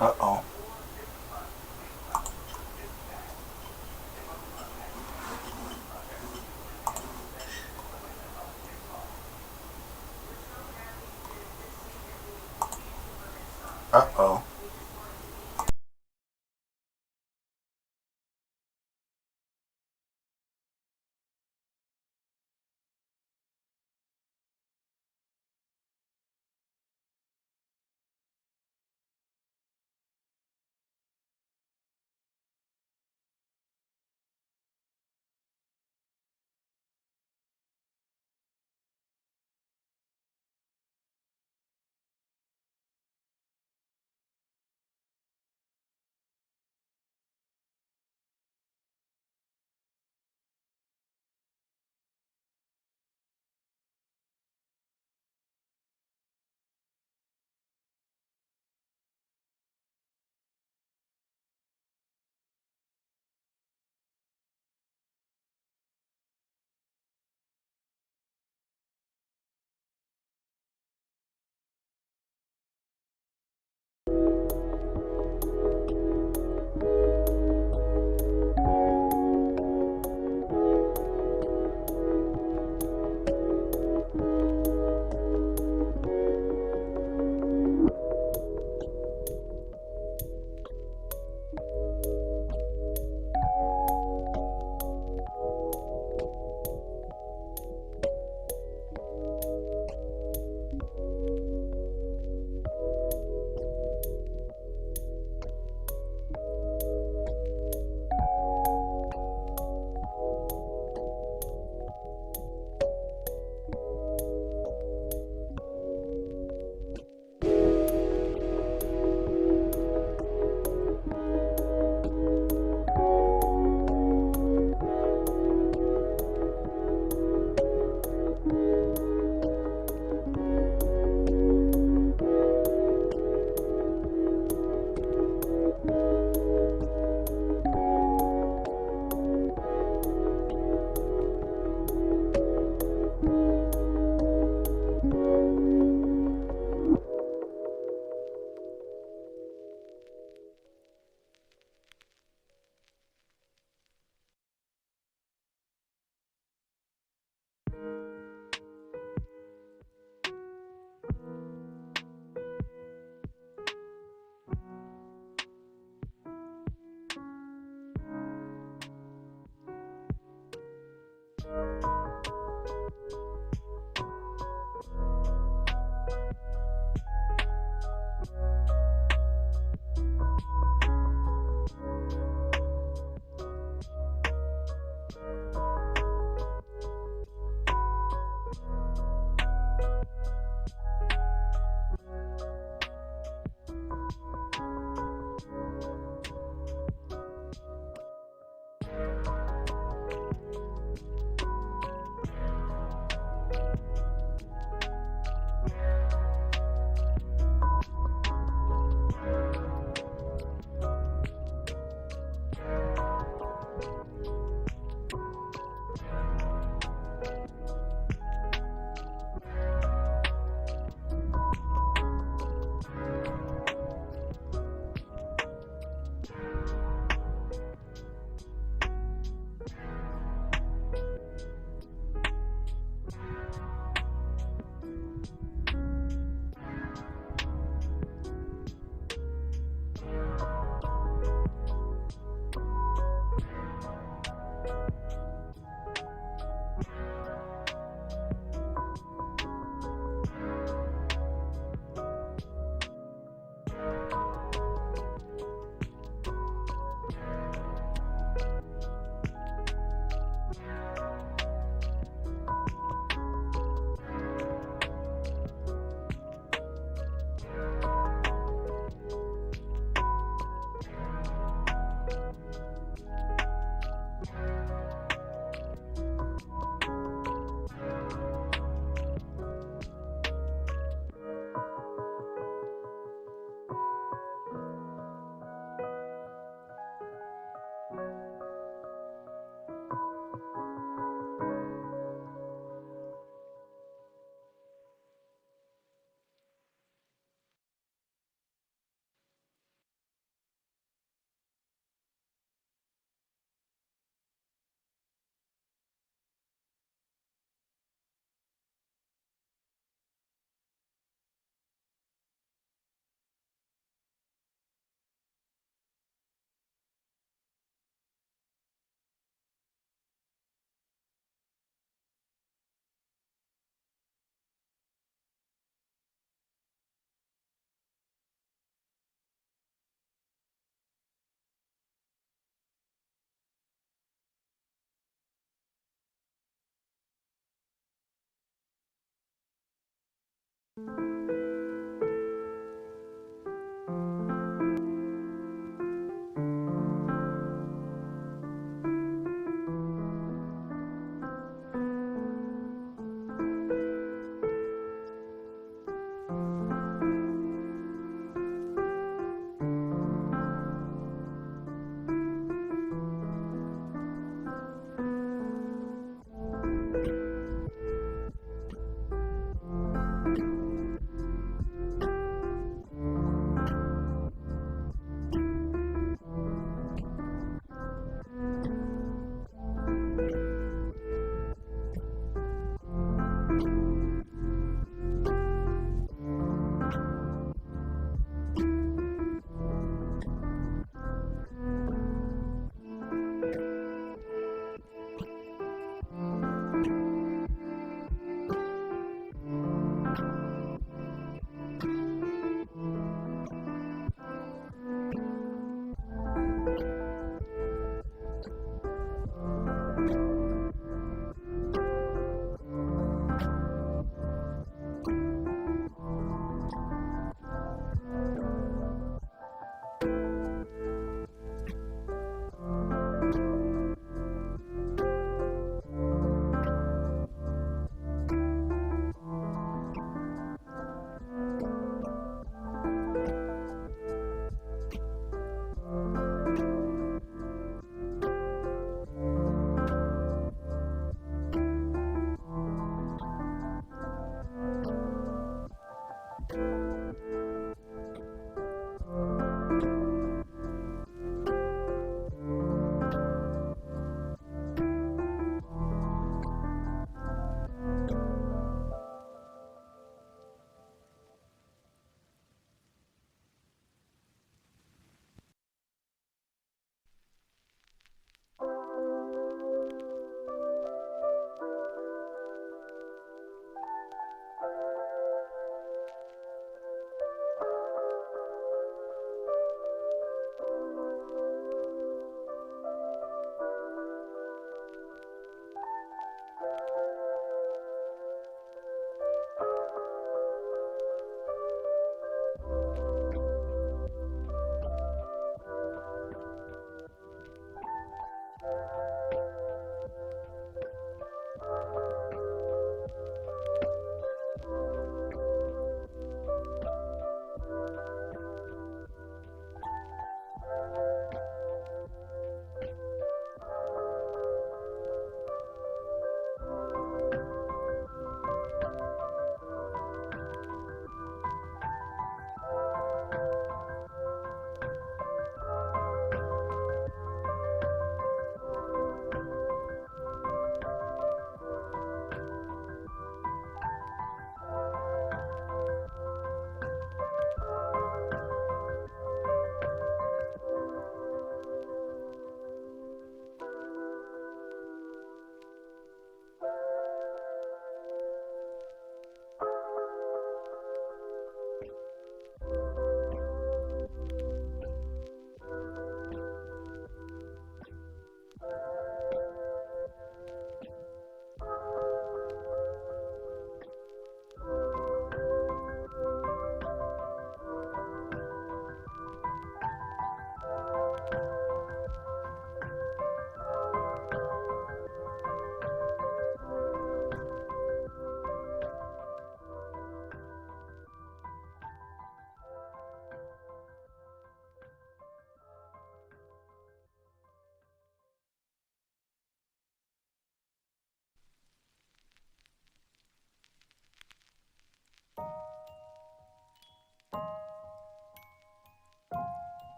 Uh-oh. Uh-oh.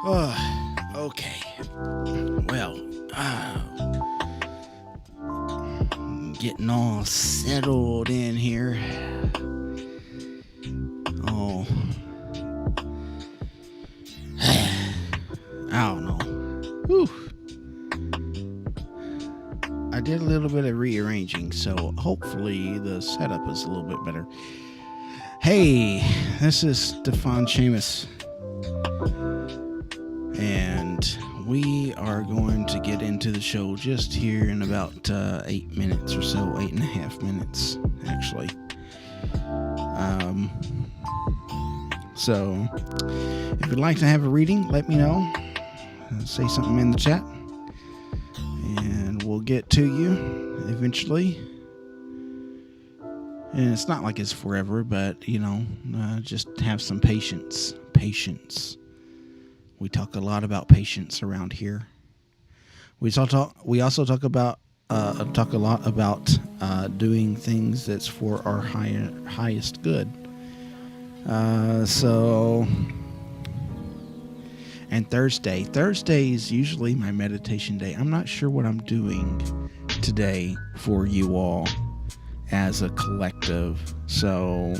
Okay. Well, getting all settled in here. Oh, I don't know. Whew. I did a little bit of rearranging, so hopefully the setup is a little bit better. Hey, this is Stíofán Séamus, and we are going to get into the show just here in about 8 minutes or so, 8.5 minutes, actually. So, if you'd like to have a reading, let me know. Say something in the chat, and we'll get to you eventually. And it's not like it's forever, but, just have some patience. Patience. We talk a lot about patience around here. We also talk a lot about doing things that's for our highest good. And Thursday is usually my meditation day. I'm not sure what I'm doing today for you all as a collective. So,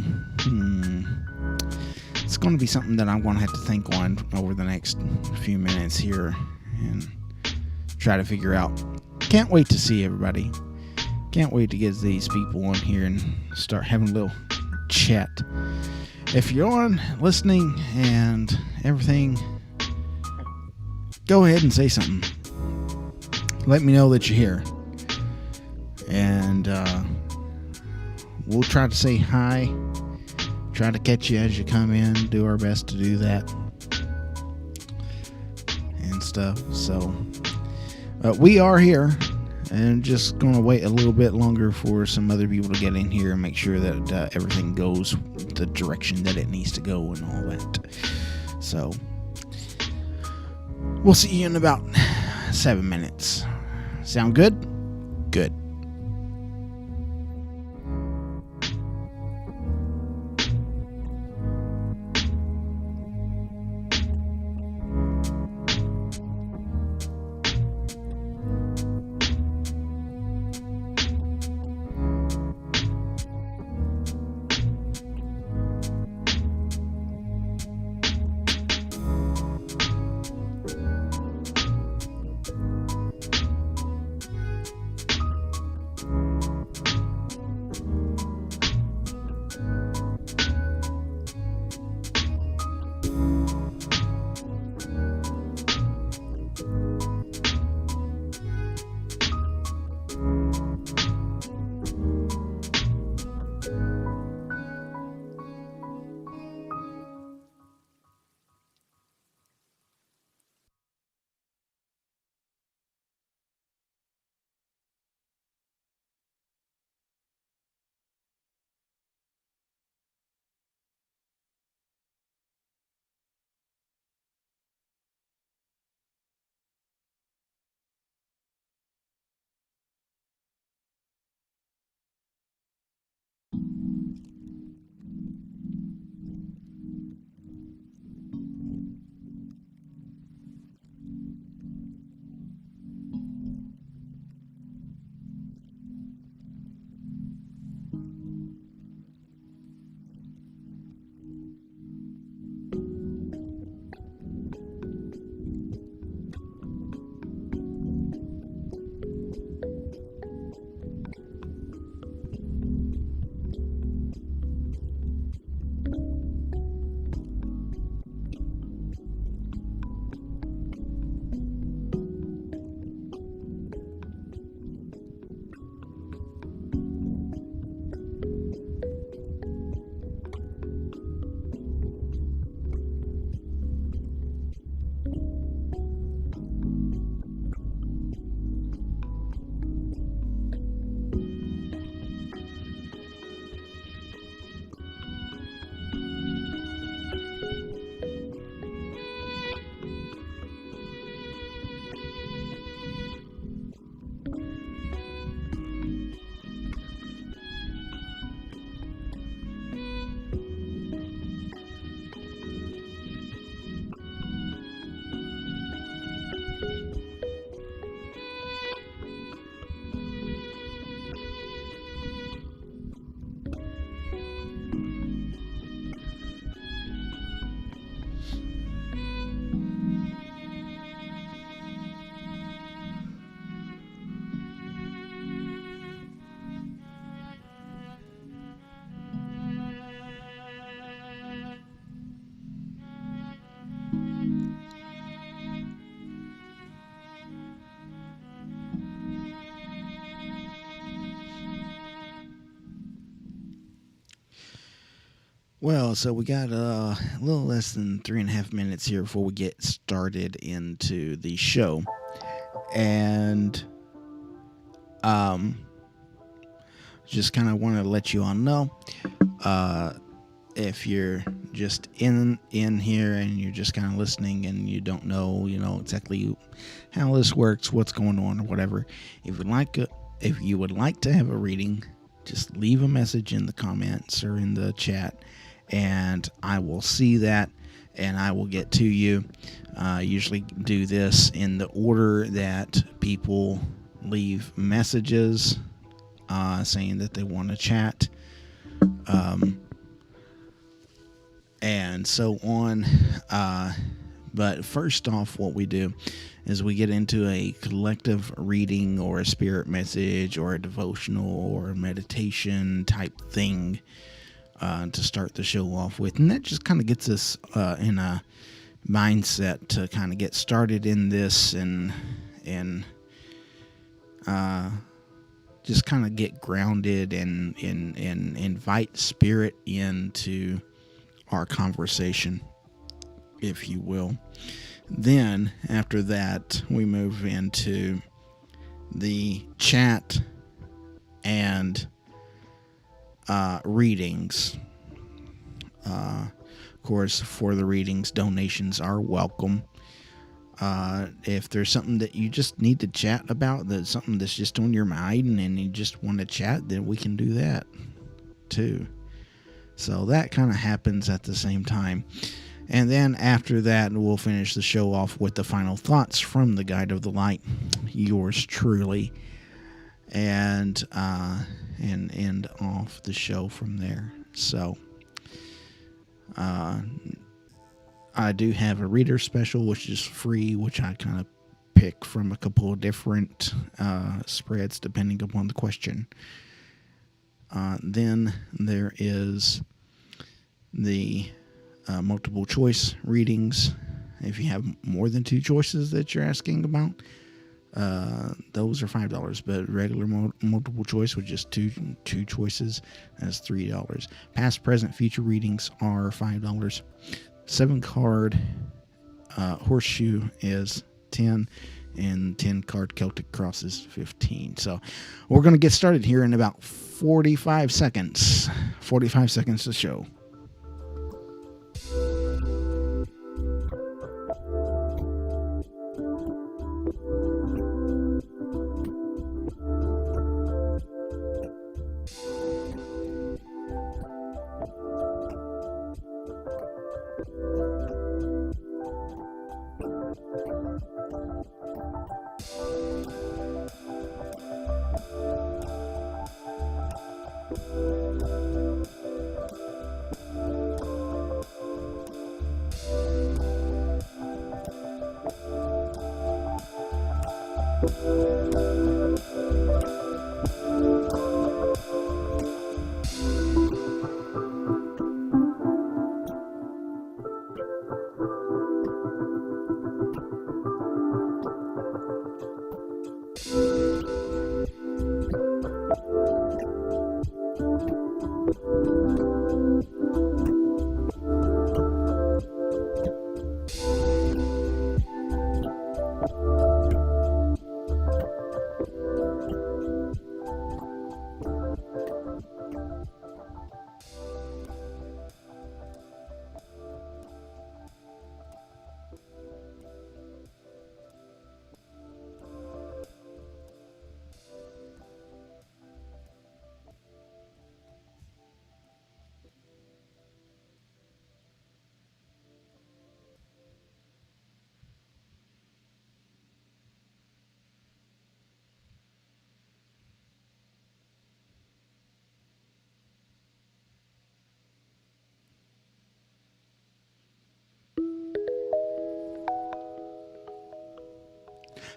it's going to be something that I'm going to have to think on over the next few minutes here and try to figure out. Can't wait to see everybody. Can't wait to get these people on here and start having a little chat. If you're on listening and everything, go ahead and say something. Let me know that you're here. And we'll try to say hi. Try to catch you as you come in. Do our best to do that. And stuff. So, we are here. And just going to wait a little bit longer for some other people to get in here and make sure that everything goes the direction that it needs to go and all that. So, we'll see you in about 7 minutes. Sound good? Good. Well, so we got a little less than 3.5 minutes here before we get started into the show. And just kind of want to let you all know, if you're just in here and you're just kind of listening and you don't know, exactly how this works, what's going on, or whatever. If you would like to have a reading, just leave a message in the comments or in the chat, and I will see that and I will get to you. Usually do this in the order that people leave messages saying that they want to chat, and so on. But first off, what we do is we get into a collective reading or a spirit message or a devotional or a meditation type thing to start the show off with. And that just kind of gets us in a mindset to kind of get started in this and just kind of get grounded and invite spirit into our conversation, if you will. Then after that, we move into the chat and readings. Of course, for the readings, donations are welcome. If there's something that you just need to chat about, that's something that's just on your mind and you just want to chat, then we can do that too. So that kind of happens at the same time. And then after that, we'll finish the show off with the final thoughts from the Guide of the Light, yours truly, and end off the show from there. So I do have a reader special, which is free, which I kind of pick from a couple of different spreads depending upon the question. Then there is the multiple choice readings. If you have more than 2 choices that you're asking about, those are $5. But regular multiple choice with just two choices, that's $3. Past, present, future readings are $5. 7-card horseshoe is $10, and 10-card Celtic cross is $15. So we're going to get started here in about 45 seconds. 45 seconds to show.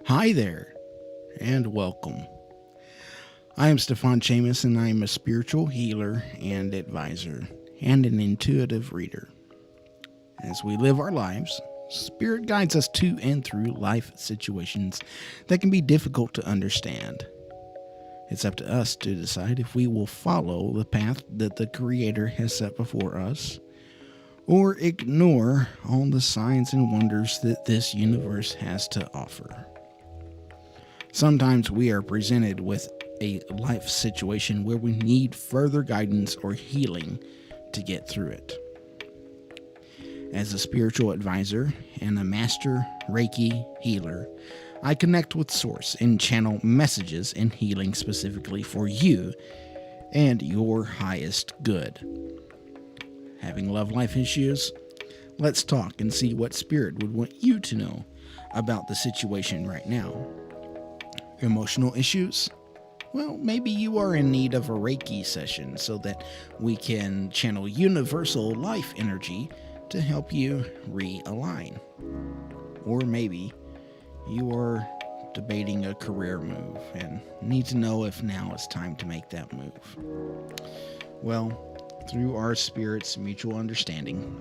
Hi there, and welcome. I am Stíofán Séamus, and I am a spiritual healer and advisor, and an intuitive reader. As we live our lives, Spirit guides us to and through life situations that can be difficult to understand. It's up to us to decide if we will follow the path that the Creator has set before us, or ignore all the signs and wonders that this universe has to offer. Sometimes we are presented with a life situation where we need further guidance or healing to get through it. As a spiritual advisor and a master Reiki healer, I connect with Source and channel messages and healing specifically for you and your highest good. Having love life issues? Let's talk and see what Spirit would want you to know about the situation right now. Emotional issues? Well, maybe you are in need of a Reiki session so that we can channel universal life energy to help you realign. Or maybe you are debating a career move and need to know if now is time to make that move. Well, through our Spirit's mutual understanding,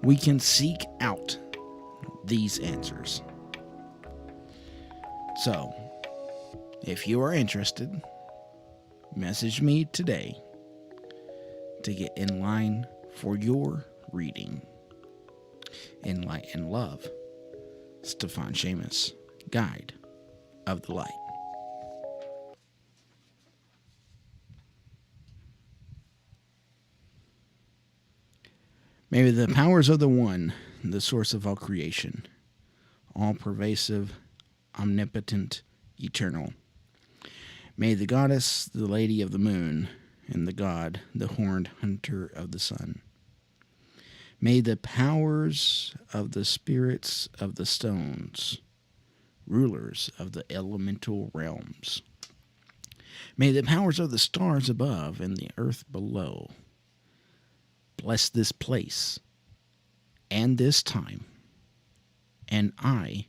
we can seek out these answers. So, if you are interested, message me today to get in line for your reading. In Light and Love, Stíofán Séamus, Guide of the Light. May the powers of the One, the source of all creation, all-pervasive, omnipotent, eternal. May the goddess, the Lady of the Moon, and the god, the horned hunter of the sun. May the powers of the spirits of the stones, rulers of the elemental realms. May the powers of the stars above and the earth below bless this place and this time, and I,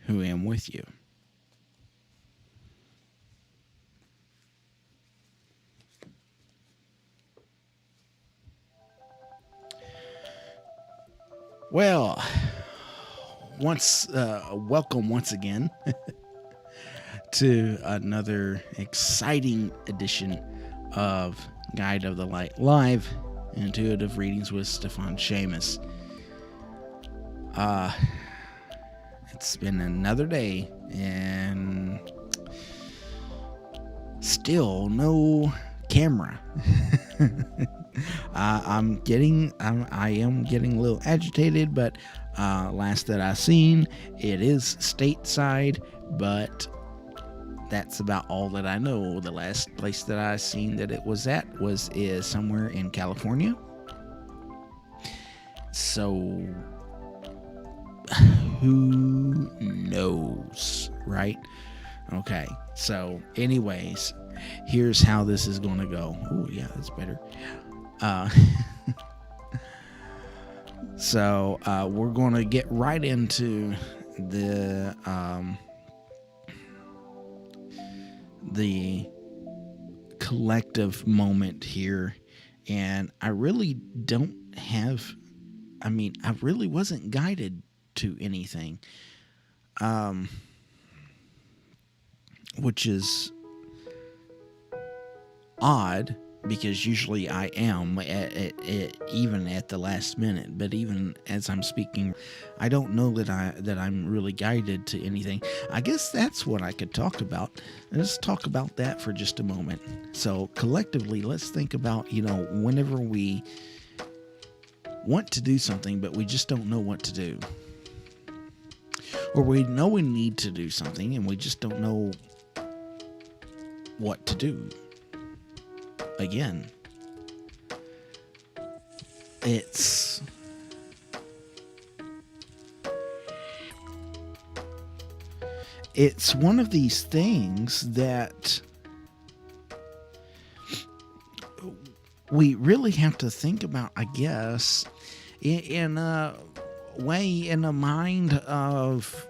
who am with you. Well, welcome once again to another exciting edition of Guide of the Light Live, Intuitive Readings with Stíofán Séamus. It's been another day and still no camera. I am getting a little agitated, but last that I seen, it is stateside, but that's about all that I know. The last place that I seen that it was at is somewhere in California. So who knows, right? Okay. So anyways, here's how this is going to go. Oh yeah, that's better. So we're going to get right into the collective moment here, and I really wasn't guided to anything, which is odd, because usually I am even at the last minute. But even as I'm speaking, I don't know that I'm really guided to anything. I guess that's what I could talk about. Let's talk about that for just a moment. So collectively, let's think about, whenever we want to do something, but we just don't know what to do. Or we know we need to do something, and we just don't know what to do. Again, it's one of these things that we really have to think about, I guess, in a way, in a mind of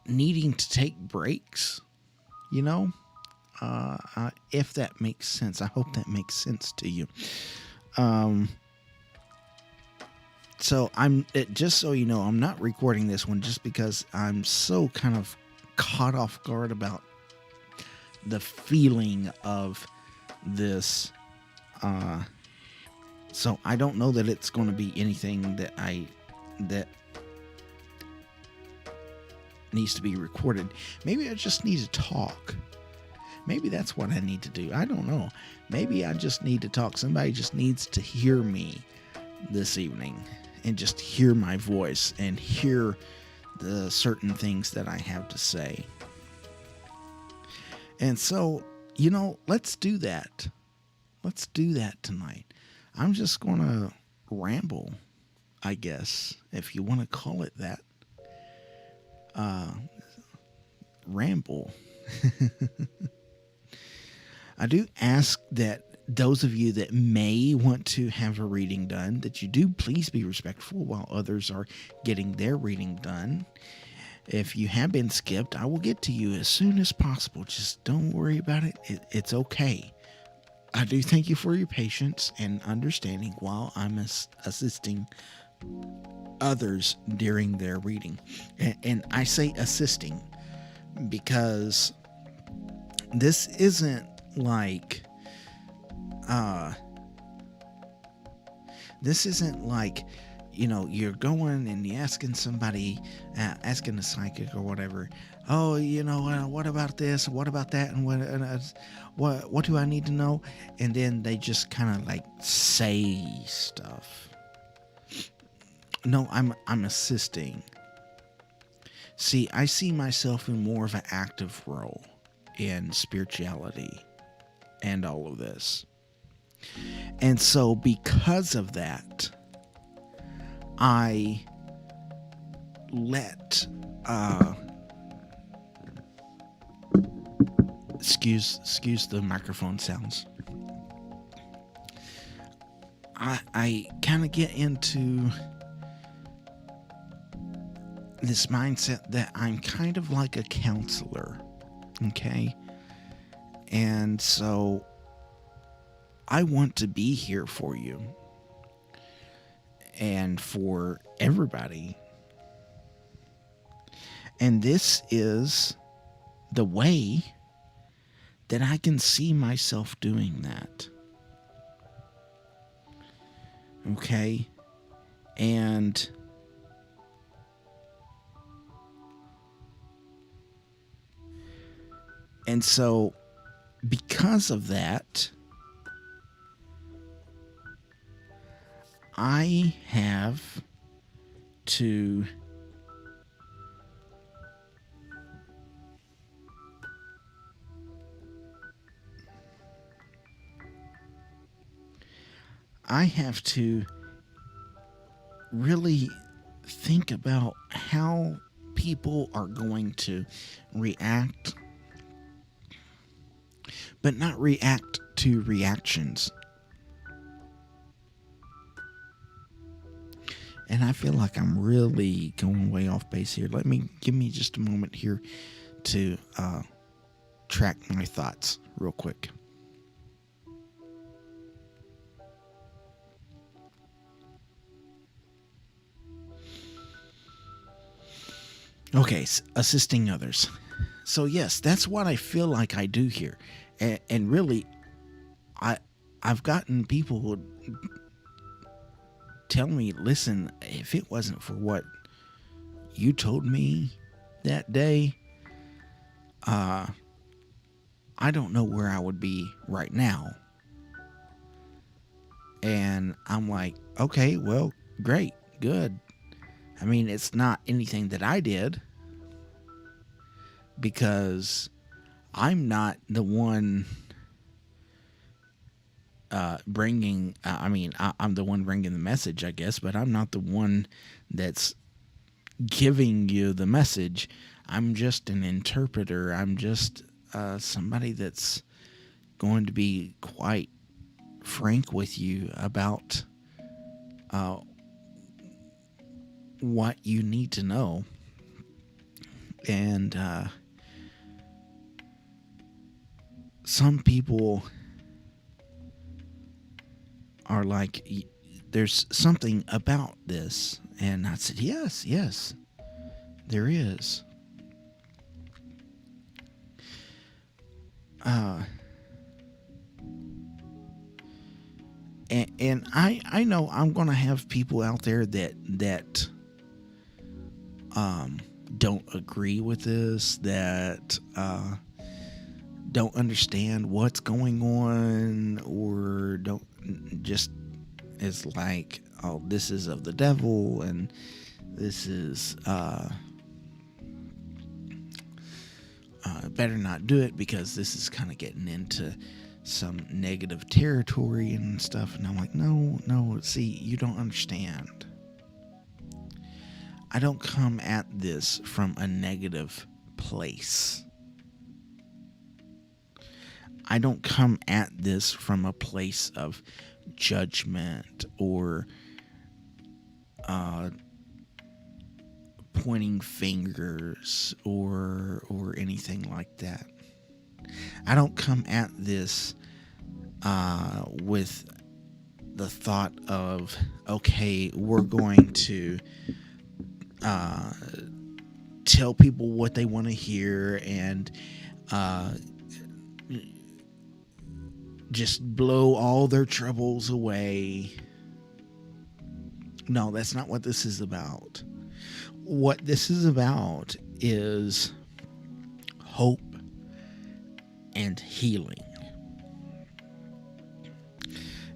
needing to take breaks You know, if that makes sense. I hope that makes sense to you. So just so you know, I'm not recording this one just because I'm so kind of caught off guard about the feeling of this. So I don't know that it's going to be anything that needs to be recorded. Maybe I just need to talk. Maybe that's what I need to do. I don't know. Maybe I just need to talk. Somebody just needs to hear me this evening and just hear my voice and hear the certain things that I have to say. And so, let's do that. Let's do that tonight. I'm just going to ramble, I guess, if you want to call it that. Ramble. I do ask that those of you that may want to have a reading done, that you do please be respectful while others are getting their reading done. If you have been skipped, I will get to you as soon as possible. Just don't worry about it. It's okay. I do thank you for your patience and understanding while I'm assisting others during their reading. And I say assisting because this isn't like you're going and you're asking somebody, asking a psychic or whatever, what about this, what about that, and what do I need to know? And then they just kind of like say stuff. No, I'm assisting. See, I see myself in more of an active role in spirituality and all of this. And so because of that, I let excuse the microphone sounds. I kind of get into this mindset that I'm kind of like a counselor, okay? And so I want to be here for you and for everybody. And this is the way that I can see myself doing that. Okay? And so because of that, I have to really think about how people are going to react, but not react to reactions. And I feel like I'm really going way off base here. Give me just a moment here to track my thoughts real quick. Okay, assisting others. So yes, that's what I feel like I do here. And really, I've gotten people who tell me, listen, if it wasn't for what you told me that day, I don't know where I would be right now. And I'm like, okay, well, great, good. I mean, it's not anything that I did, because I'm not the one I'm the one bringing the message, I guess, but I'm not the one that's giving you the message. I'm just an interpreter. I'm just somebody that's going to be quite frank with you about what you need to know. And some people are like, there's something about this. And I said, yes, there is. And I know I'm going to have people out there that don't agree with this, that don't understand what's going on, or don't, just is like, oh, this is of the devil, and this is better not do it because this is kind of getting into some negative territory and stuff. And I'm like, no, see, you don't understand. I don't come at this from a negative place. I don't come at this from a place of judgment or pointing fingers or anything like that. I don't come at this with the thought of, okay, we're going to tell people what they want to hear and just blow all their troubles away. No, that's not what this is about. What this is about is hope and healing.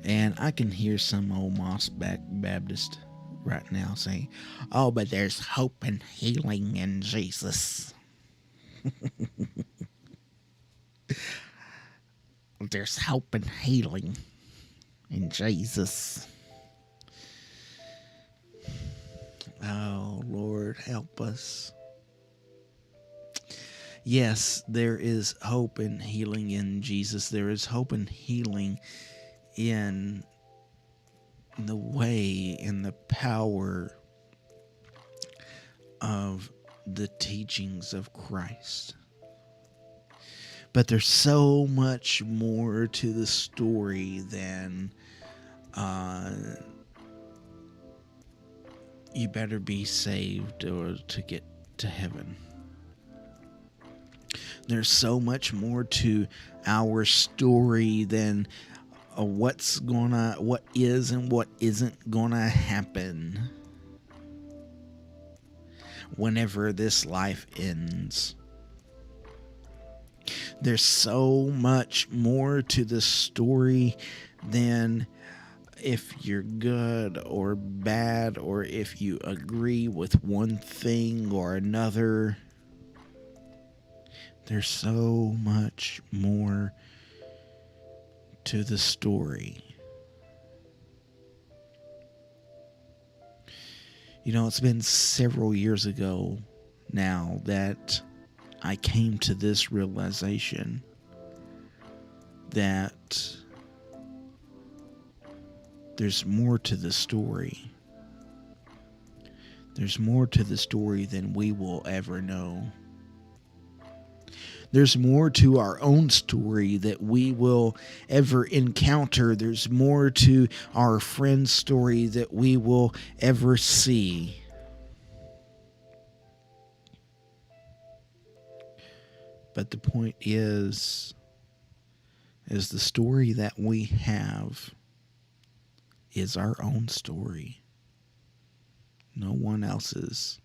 And I can hear some old Moss Baptist right now saying, oh, but there's hope and healing in Jesus. There's hope and healing in Jesus. Oh, Lord, help us. Yes, there is hope and healing in Jesus. There is hope and healing in the way and the power of the teachings of Christ. But there's so much more to the story than you better be saved or to get to heaven. There's so much more to our story than what is and what isn't gonna happen whenever this life ends. There's so much more to the story than if you're good or bad, or if you agree with one thing or another. There's so much more to the story. You know, it's been several years ago now that I came to this realization that there's more to the story. There's more to the story than we will ever know. There's more to our own story that we will ever encounter. There's more to our friend's story that we will ever see. But the point is the story that we have is our own story. No one else's.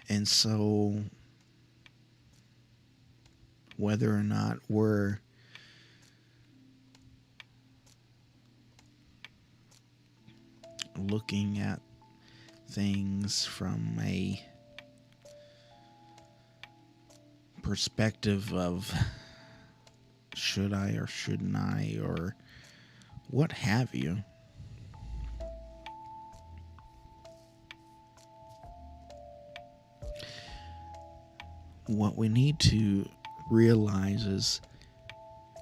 And so, whether or not we're looking at things from a perspective of should I or shouldn't I, or what have you, what we need to realize is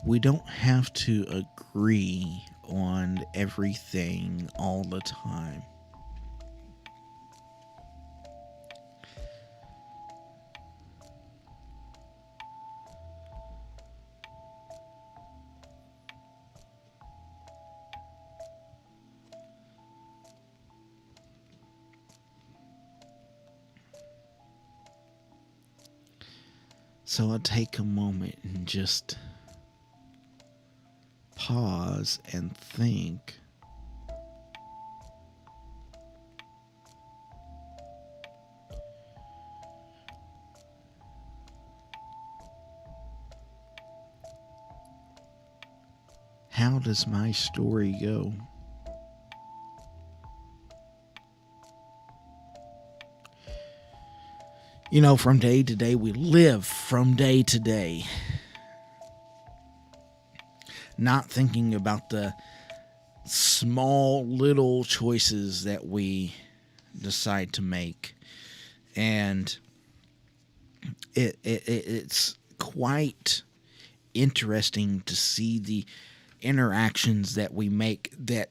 we don't have to agree on everything all the time. So I'll take a moment and just pause and think. How does my story go? You know, from day to day, we live from day to day, not thinking about the small little choices that we decide to make. And it's quite interesting to see the interactions that we make that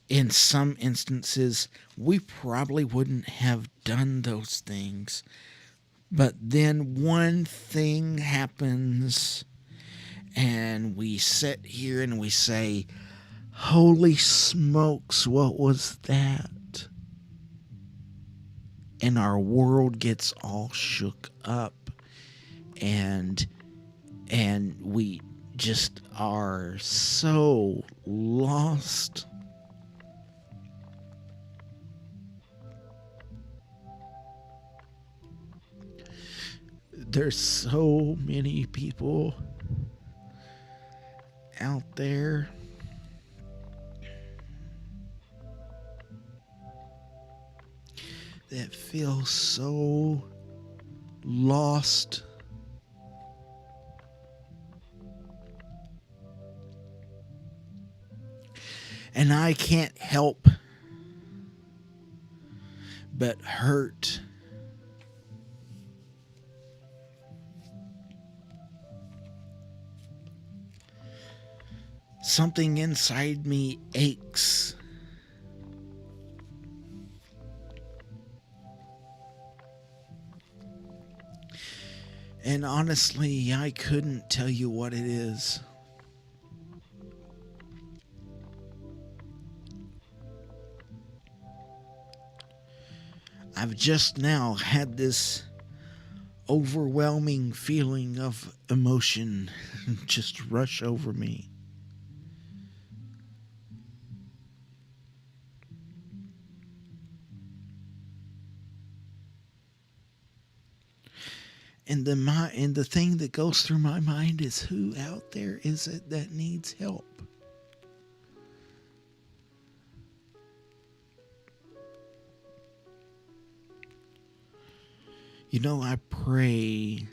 in some instances we probably wouldn't have done those things, but then one thing happens and we sit here and we say, holy smokes, what was that? And our world gets all shook up, and we just are so lost. There's so many people out there that feel so lost. And I can't help but hurt. Something inside me aches. And honestly, I couldn't tell you what it is. I've just now had this overwhelming feeling of emotion just rush over me. And the thing that goes through my mind is, who out there is it that needs help? You know, I pray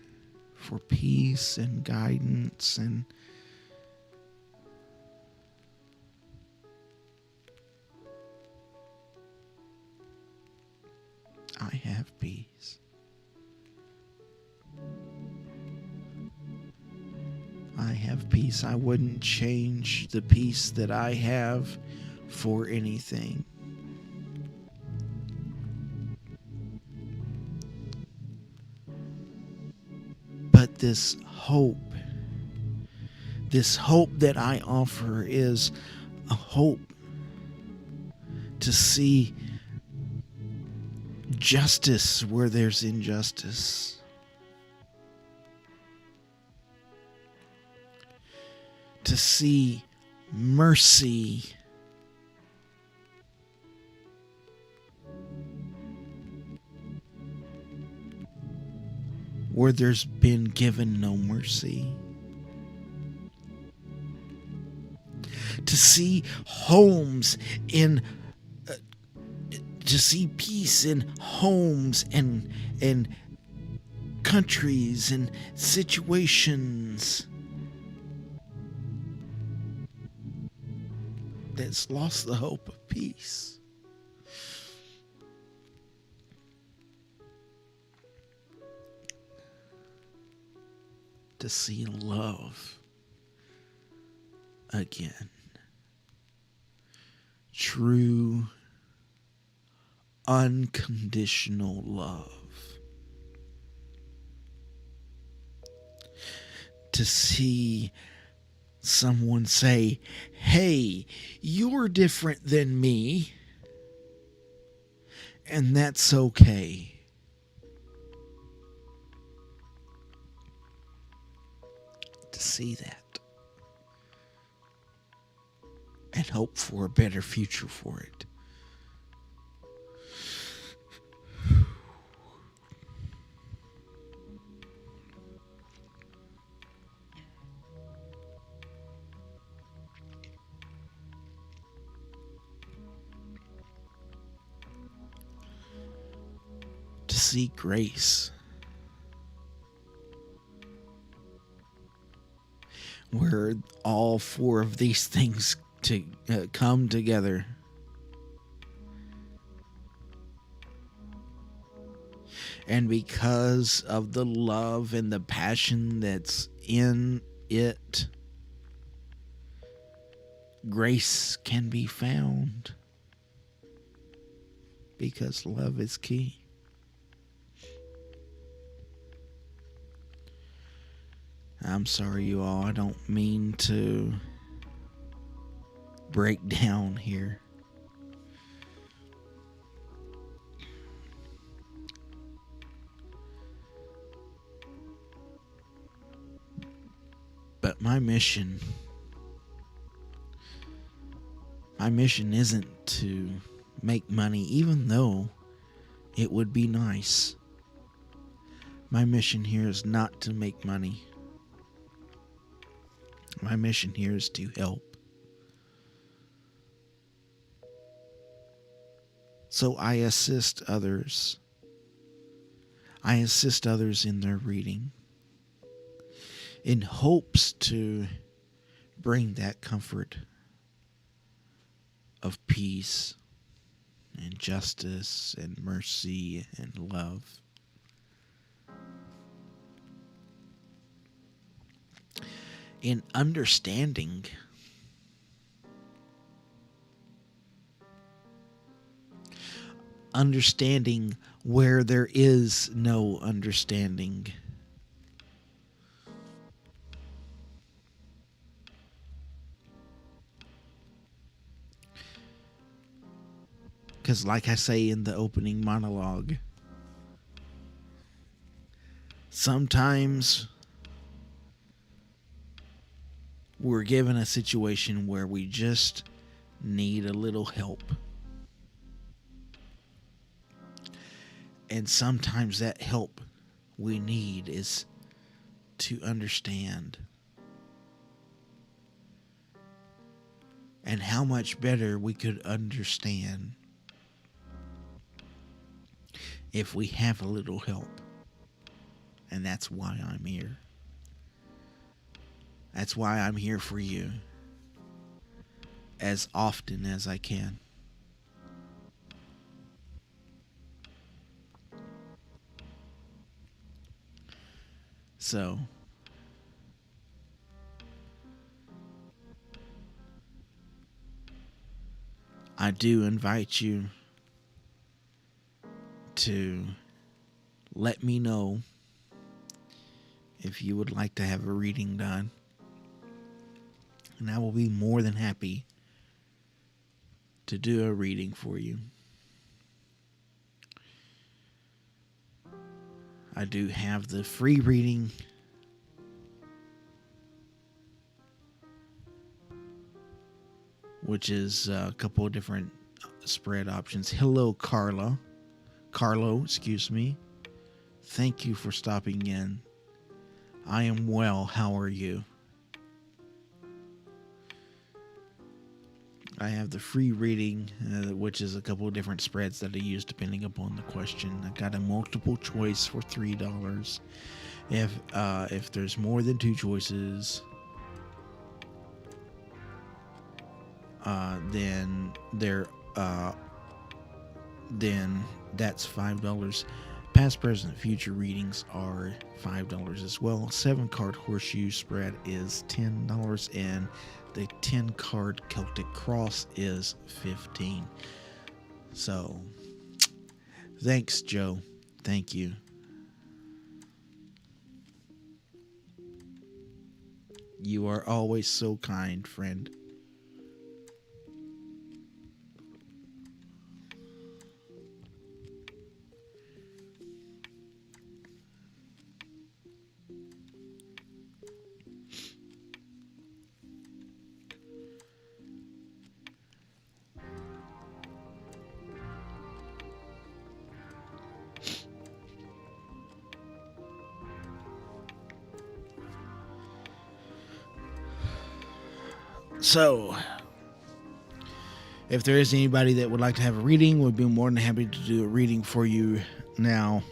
for peace and guidance, and I have peace. I have peace. I wouldn't change the peace that I have for anything. But this hope that I offer is a hope to see justice where there's injustice. To see mercy where there's been given no mercy. To see homes in to see peace in homes and countries and situations that's lost the hope of peace. To see love again. True, unconditional love. To see someone say, hey, you're different than me, and that's okay. to see that and hope for a better future for it. To see grace where all four of these things to come together. And because of the love and the passion that's in it, grace can be found. Because love is key. I'm sorry, you all. I don't mean to break down here. But my mission isn't to make money, even though it would be nice. My mission here is not to make money. My mission here is to help. So I assist others. I assist others in their reading in hopes to bring that comfort of peace and justice and mercy and love. In understanding where there is no understanding. Because like I say in the opening monologue, sometimes we're given a situation where we just need a little help. And sometimes that help we need is to understand. And how much better we could understand if we have a little help. And that's why I'm here. That's why I'm here for you as often as I can. So, I do invite you to let me know if you would like to have a reading done. And I will be more than happy to do a reading for you. I do have the free reading, which is a couple of different spread options. Hello, Carlo, excuse me. Thank you for stopping in. I am well. How are you? I have the free reading, which is a couple of different spreads that I use depending upon the question. I got a multiple choice for $3. If there's more than two choices, then that's $5. Past, present, future readings are $5 as well. 7-card horseshoe spread is $10, and the 10-card Celtic Cross is $15. So, thanks, Joe. Thank you. You are always so kind, friend. So, if there is anybody that would like to have a reading, we'd be more than happy to do a reading for you now.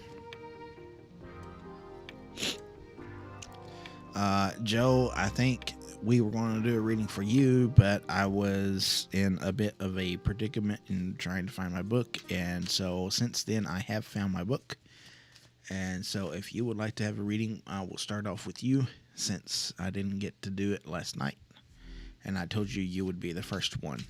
Joe, I think we were going to do a reading for you, but I was in a bit of a predicament in trying to find my book, and so since then I have found my book. And so if you would like to have a reading, I will start off with you, since I didn't get to do it last night, and I told you you would be the first one.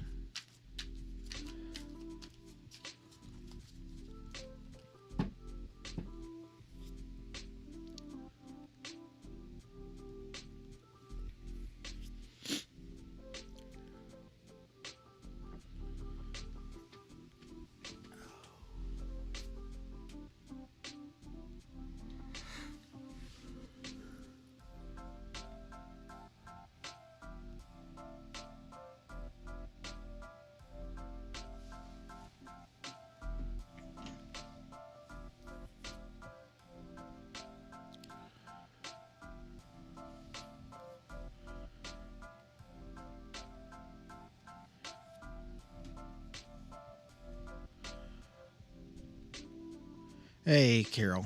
Hey, Carol.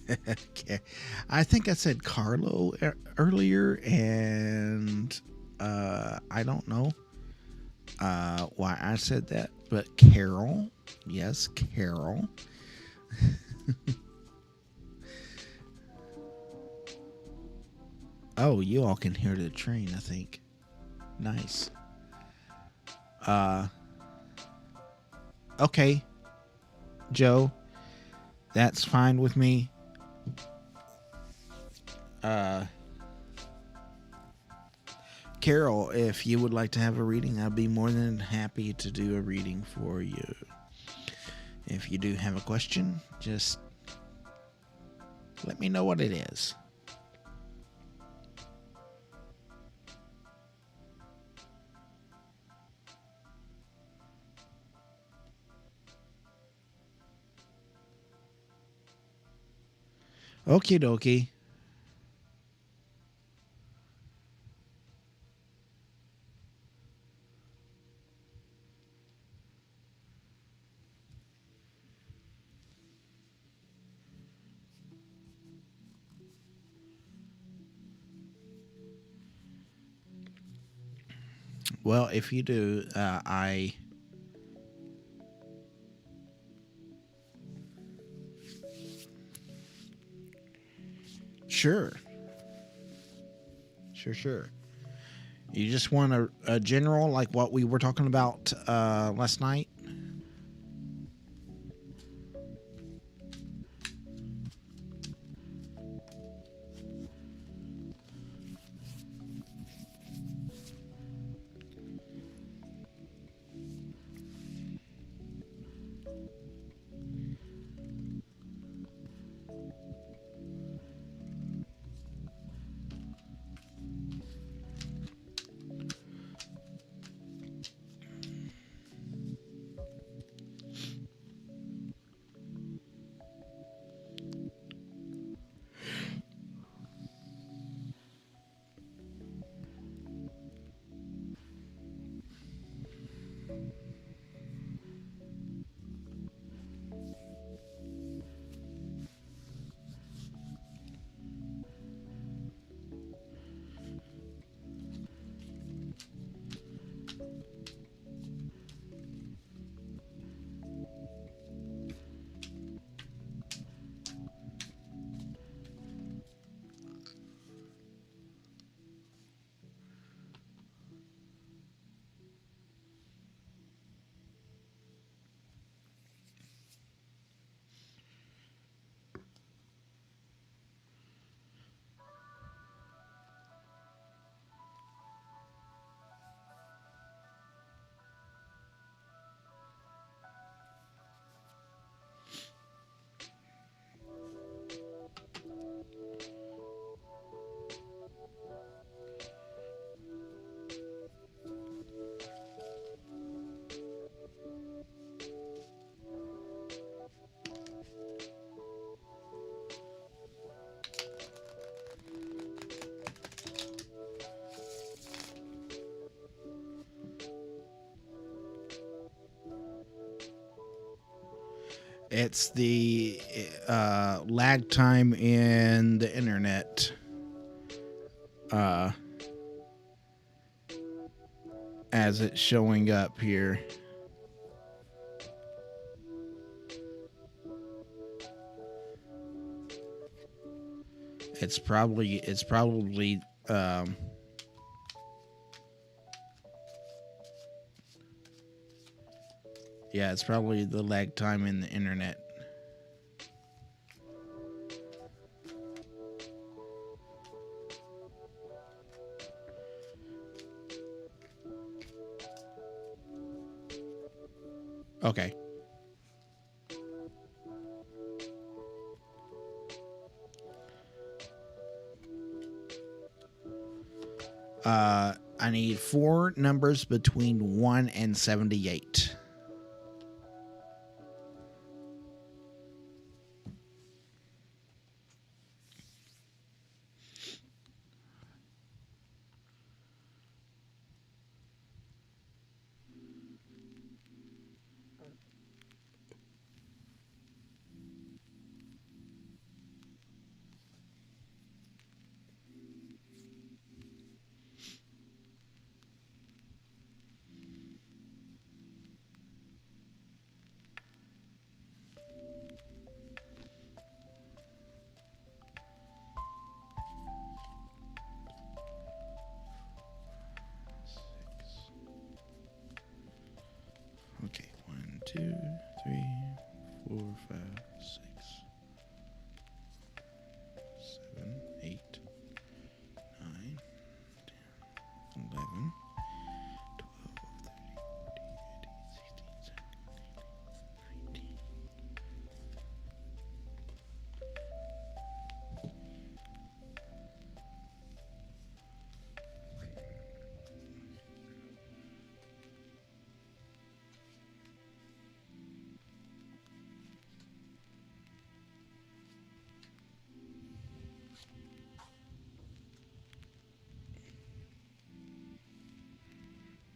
Okay. I think I said Carlo earlier, and I don't know why I said that, but Carol. Yes, Carol. Oh, you all can hear the train, I think. Nice. Okay, Joe, that's fine with me. Carol, if you would like to have a reading, I'd be more than happy to do a reading for you. If you do have a question, just let me know what it is. Okie dokie. Well, if you do, Sure. Sure. You just want a general, like what we were talking about last night? It's the lag time in the internet. As it's showing up here. It's probably yeah, it's probably the lag time in the internet. Okay. I need 4 numbers between 1 and 78. Okay, 1, 2, 3, 4, 5, 6, 7, 8, 9, 10, 11, 12, 13, 14, 15, 16, 17, 18, 19.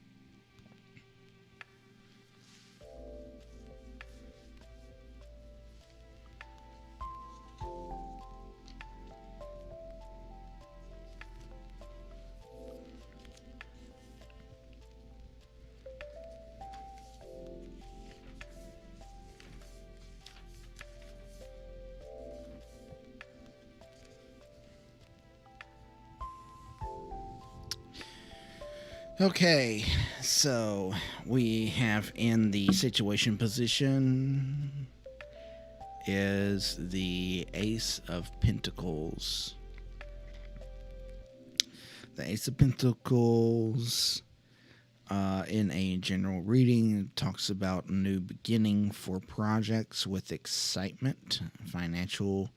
Okay, so we have in the situation position is the Ace of Pentacles. The Ace of Pentacles, in a general reading, talks about a new beginning for projects with excitement, financial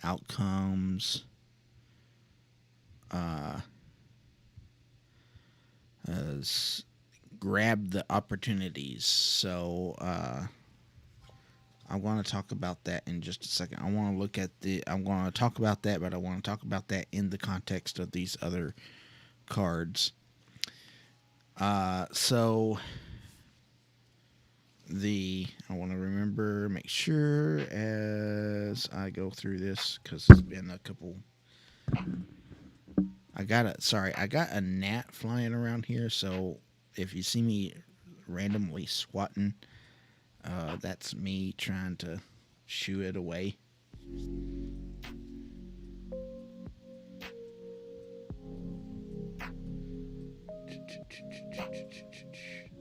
outcomes, grab the opportunities. So I want to talk about that in just a second. I'm going to talk about that, but I want to talk about that in the context of these other cards. So I want to make sure as I go through this, because it's been a couple. I got a gnat flying around here, so if you see me randomly swatting, that's me trying to shoo it away.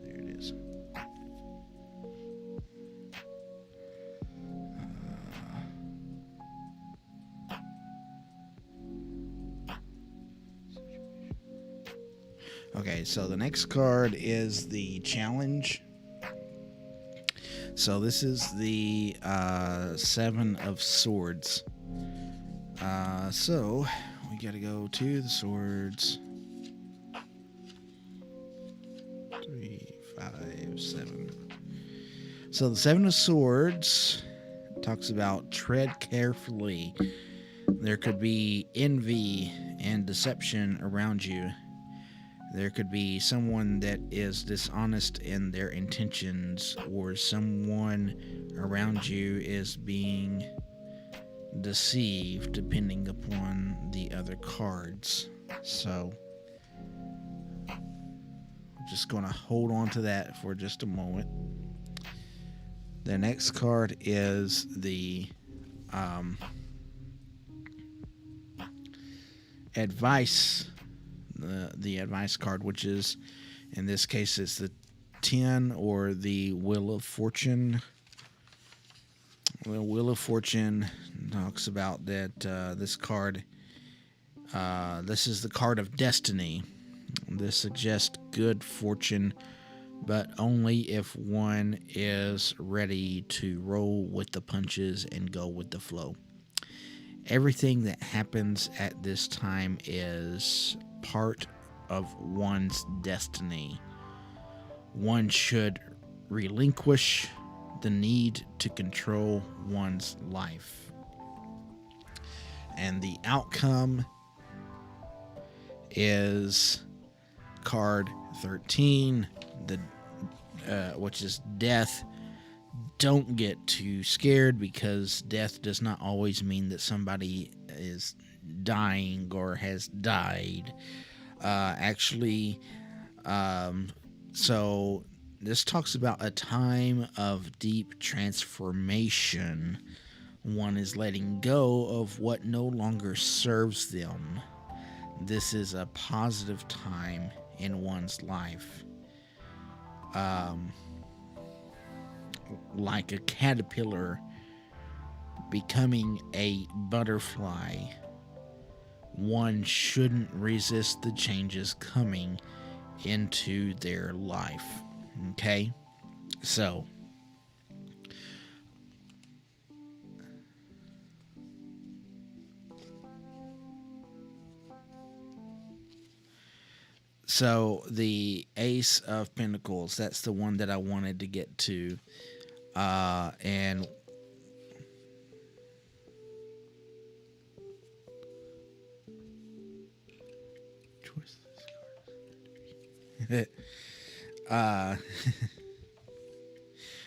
There it is. Okay, so the next card is the challenge. So this is the 7 of Swords. So we got to go to the swords. 3, 5, 7. So the 7 of Swords talks about tread carefully. There could be envy and deception around you. There could be someone that is dishonest in their intentions, or someone around you is being deceived, depending upon the other cards. So, I'm just going to hold on to that for just a moment. The next card is the advice. The advice card, which is, in this case, it's the 10, or the Wheel of Fortune. The Wheel of Fortune talks about that this card, this is the card of destiny. This suggests good fortune, but only if one is ready to roll with the punches and go with the flow. Everything that happens at this time is part of one's destiny. One should relinquish the need to control one's life. And the outcome is card 13, which is death. Don't get too scared, because death does not always mean that somebody is dying or has died. So this talks about a time of deep transformation. One is letting go of what no longer serves them. This is a positive time in one's life. Like a caterpillar becoming a butterfly, one shouldn't resist the changes coming into their life. Okay? So, the Ace of Pentacles, that's the one that I wanted to get to. And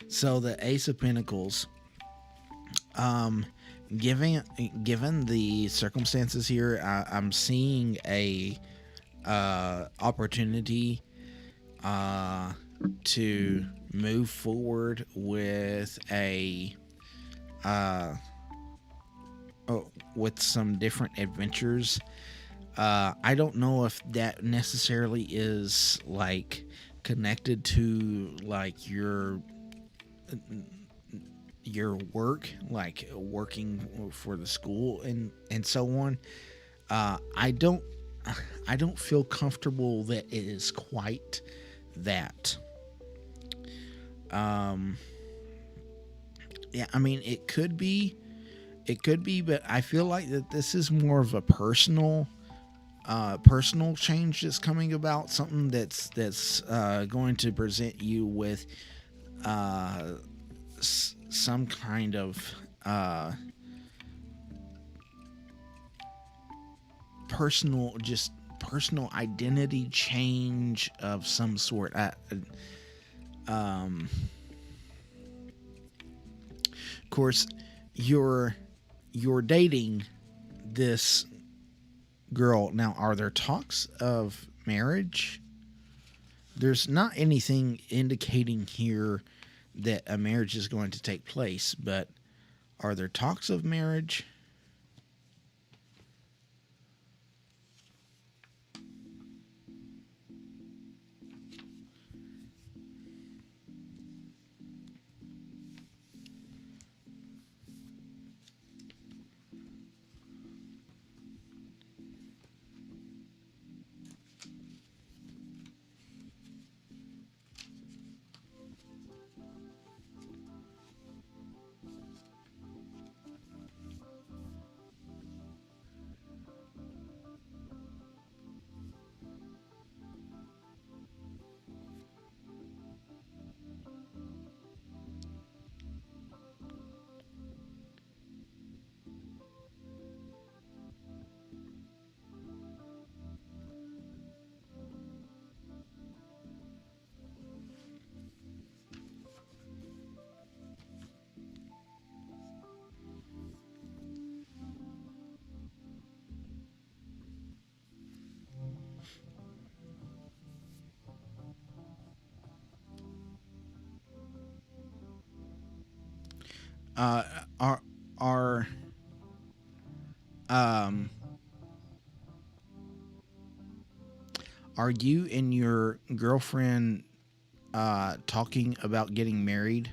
so the Ace of Pentacles, given the circumstances here, I'm seeing a opportunity to move forward with with some different adventures. I don't know if that necessarily is like connected to like your work, like working for the school and so on. I don't feel comfortable that it is quite that. Yeah, I mean, it could be, but I feel like that this is more of a personal change that's coming about, something that's going to present you with some kind of personal identity change of some sort. Of course, you're dating this girl now. Are there talks of marriage? There's not anything indicating here that a marriage is going to take place, but are there talks of marriage? Uh, are um are you and your girlfriend talking about getting married?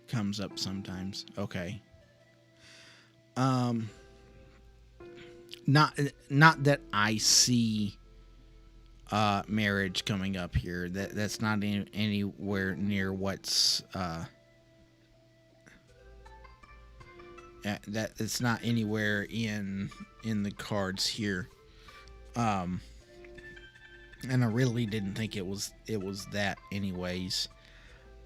Comes up sometimes. Okay. Um, not not that I see marriage coming up here. That's not anywhere near what's that it's not anywhere in the cards here. Um, and I really didn't think it was that anyways.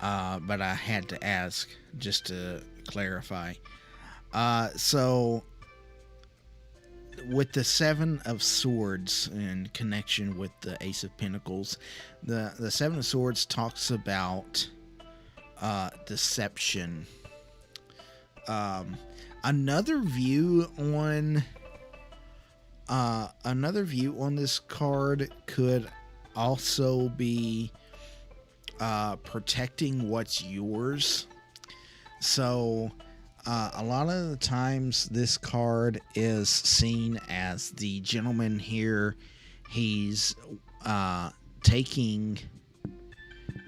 But I had to ask just to clarify. So with the Seven of Swords in connection with the Ace of Pentacles, the Seven of Swords talks about deception. Um, another view on this card could also be protecting what's yours. So a lot of the times this card is seen as the gentleman here. He's taking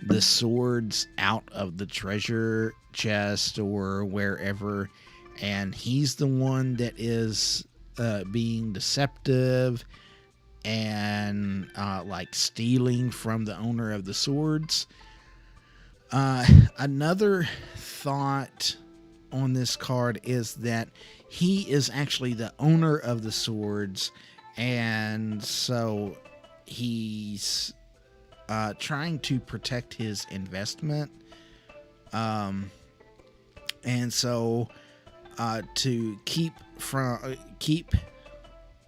the swords out of the treasure chest or wherever, and he's the one that is being deceptive and like stealing from the owner of the swords. Another thought on this card is that he is actually the owner of the swords, and so he's trying to protect his investment. And so to keep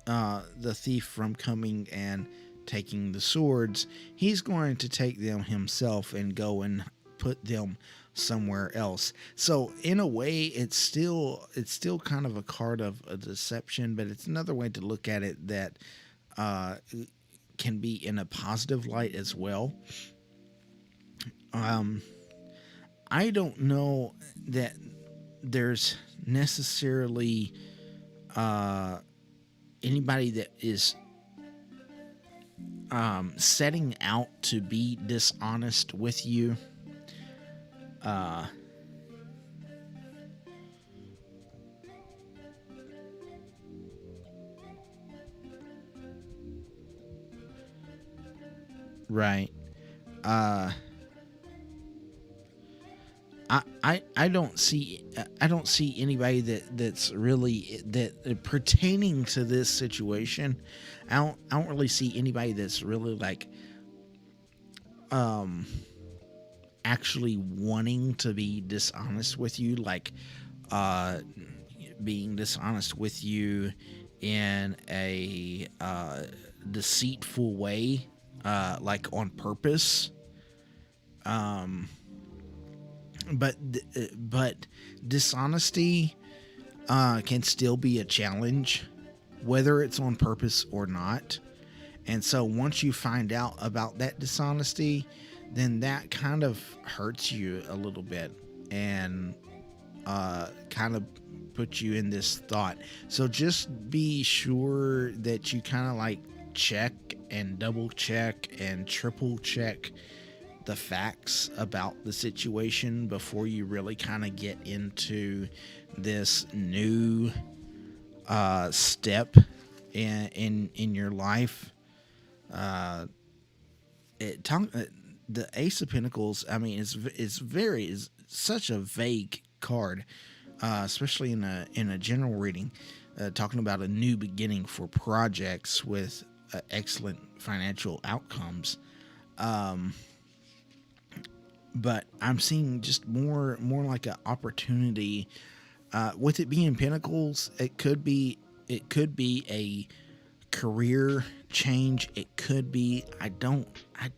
the thief from coming and taking the swords, he's going to take them himself and go and put them somewhere else. So in a way, it's still kind of a card of a deception, but it's another way to look at it that can be in a positive light as well. I don't know that there's necessarily anybody that is setting out to be dishonest with you. Right. Uh, I don't see anybody that's really that pertaining to this situation. I don't really see anybody that's really like actually wanting to be dishonest with you, like being dishonest with you in a deceitful way, like on purpose. But dishonesty can still be a challenge, whether it's on purpose or not. And so once you find out about that dishonesty, then that kind of hurts you a little bit and kind of puts you in this thought. So just be sure that you kind of like check and double check and triple check the facts about the situation before you really kind of get into this new step in your life. the Ace of Pentacles. I mean, is such a vague card, especially in a general reading, talking about a new beginning for projects with excellent financial outcomes. But I'm seeing just more like an opportunity. With it being Pentacles, it could be a career change. It could be. I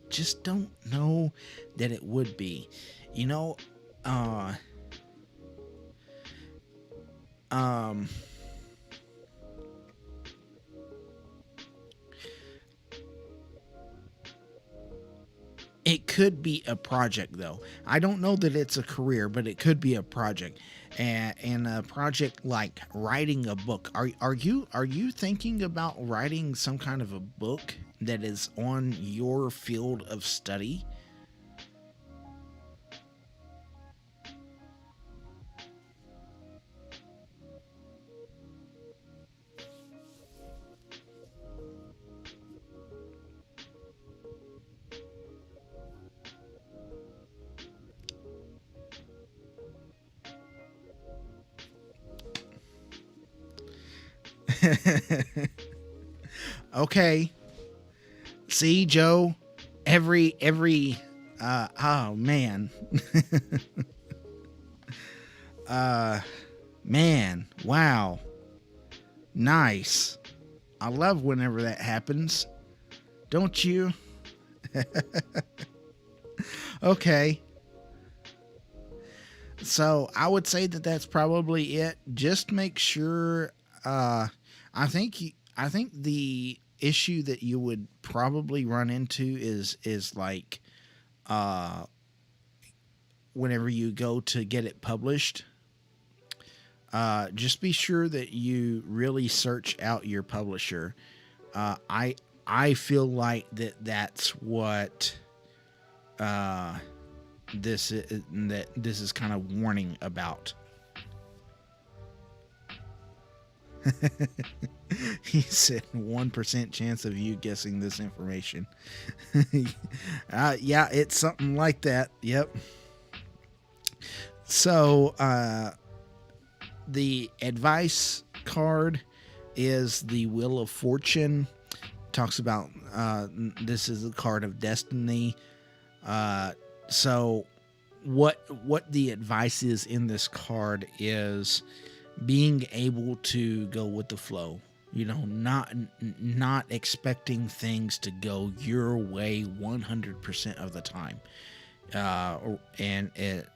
just don't know that it would be. You know, it could be a project, though. I don't know that it's a career, but it could be a project, and a project like writing a book. Are you thinking about writing some kind of a book that is on your field of study? Okay. See, Joe, every oh man. Man, wow. Nice. I love whenever that happens. Don't you? Okay. So I would say that that's probably it. Just make sure. I think I think the issue that you would probably run into is like whenever you go to get it published. Just be sure that you really search out your publisher. I feel like that's what this is kind of warning about. He said 1% chance of you guessing this information. Yeah, it's something like that. Yep. So the advice card is the Wheel of Fortune. Talks about this is a card of destiny. So what the advice is in this card is being able to go with the flow. You know, not expecting things to go your way 100% of the time. And it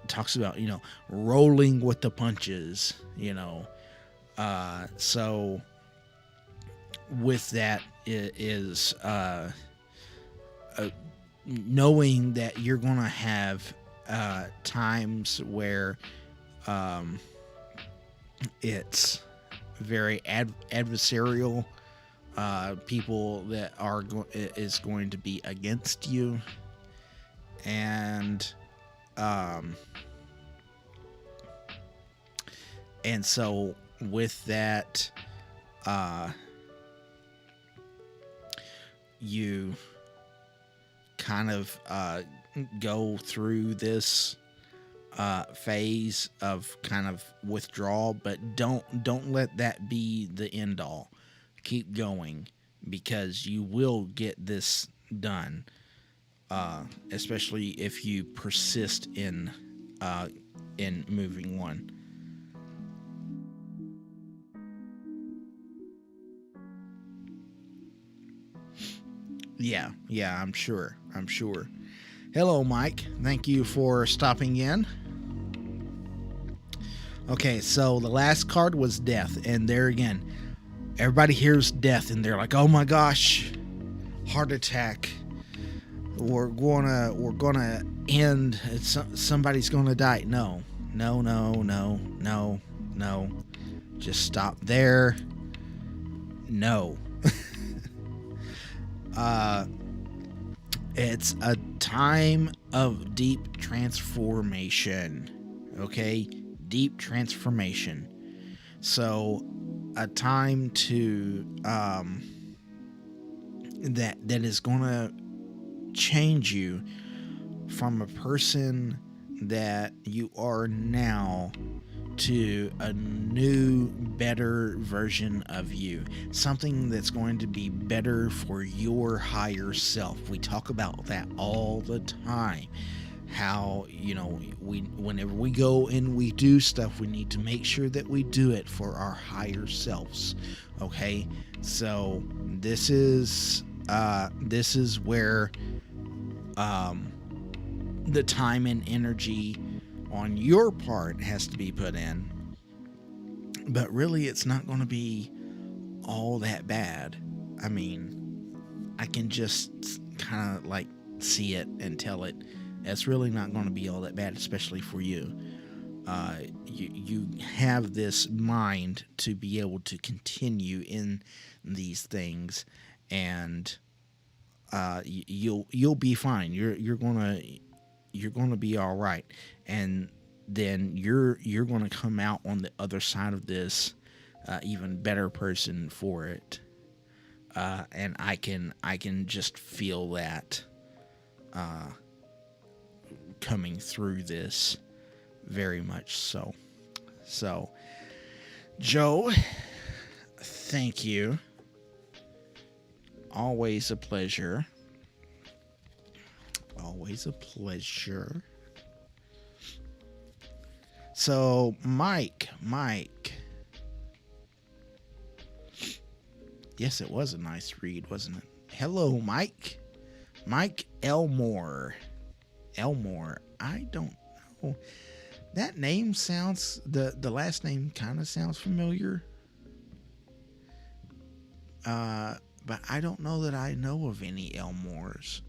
talks about, you know, rolling with the punches, you know. So with that is knowing that you're going to have times where it's very adversarial, people that are is going to be against you, and so with that, you kind of go through this phase of kind of withdrawal, but don't let that be the end all. Keep going, because you will get this done, especially if you persist in moving on. Yeah, I'm sure. Hello, Mike. Thank you for stopping in. Okay, so the last card was death, and there again, everybody hears death and they're like, "Oh my gosh, heart attack. We're gonna end. Somebody's gonna die." No. Just stop there. No. It's a time of deep transformation. Okay? Deep transformation. So a time to that is gonna change you from a person that you are now to a new, better version of you. Something that's going to be better for your higher self. We talk about that all the time. How, whenever we go and we do stuff, we need to make sure that we do it for our higher selves. Okay? So this is where the time and energy on your part has to be put in. But really, it's not going to be all that bad. I mean, I can just kind of like see it and tell it. It's really not going to be all that bad, especially for you. You have this mind to be able to continue in these things, and you'll be fine. You're gonna be all right, and then you're gonna come out on the other side of this even better person for it. And I can just feel that coming through this very much so. So, Joe, thank you. Always a pleasure. Always a pleasure. So, Mike. Yes, it was a nice read, wasn't it? Hello, Mike. Mike Elmore. I don't know. That name sounds, the last name kind of sounds familiar. But I don't know that I know of any Elmores.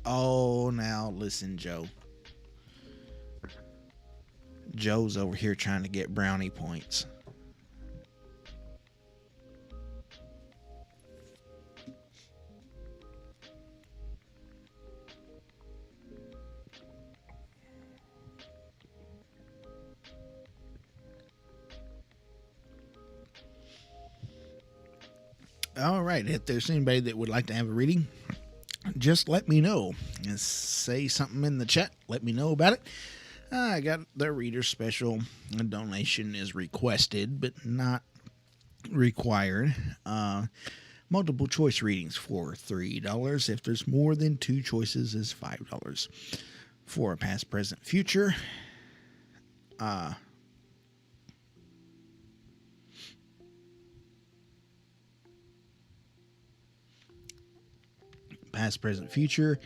Oh, now listen, Joe. Joe's over here trying to get brownie points. All right, if there's anybody that would like to have a reading, just let me know. And say something in the chat. Let me know about it. I got the reader special. A donation is requested, but not required. Multiple choice readings for $3. If there's more than two choices, is $5. For a past, present, future. Past, present, future.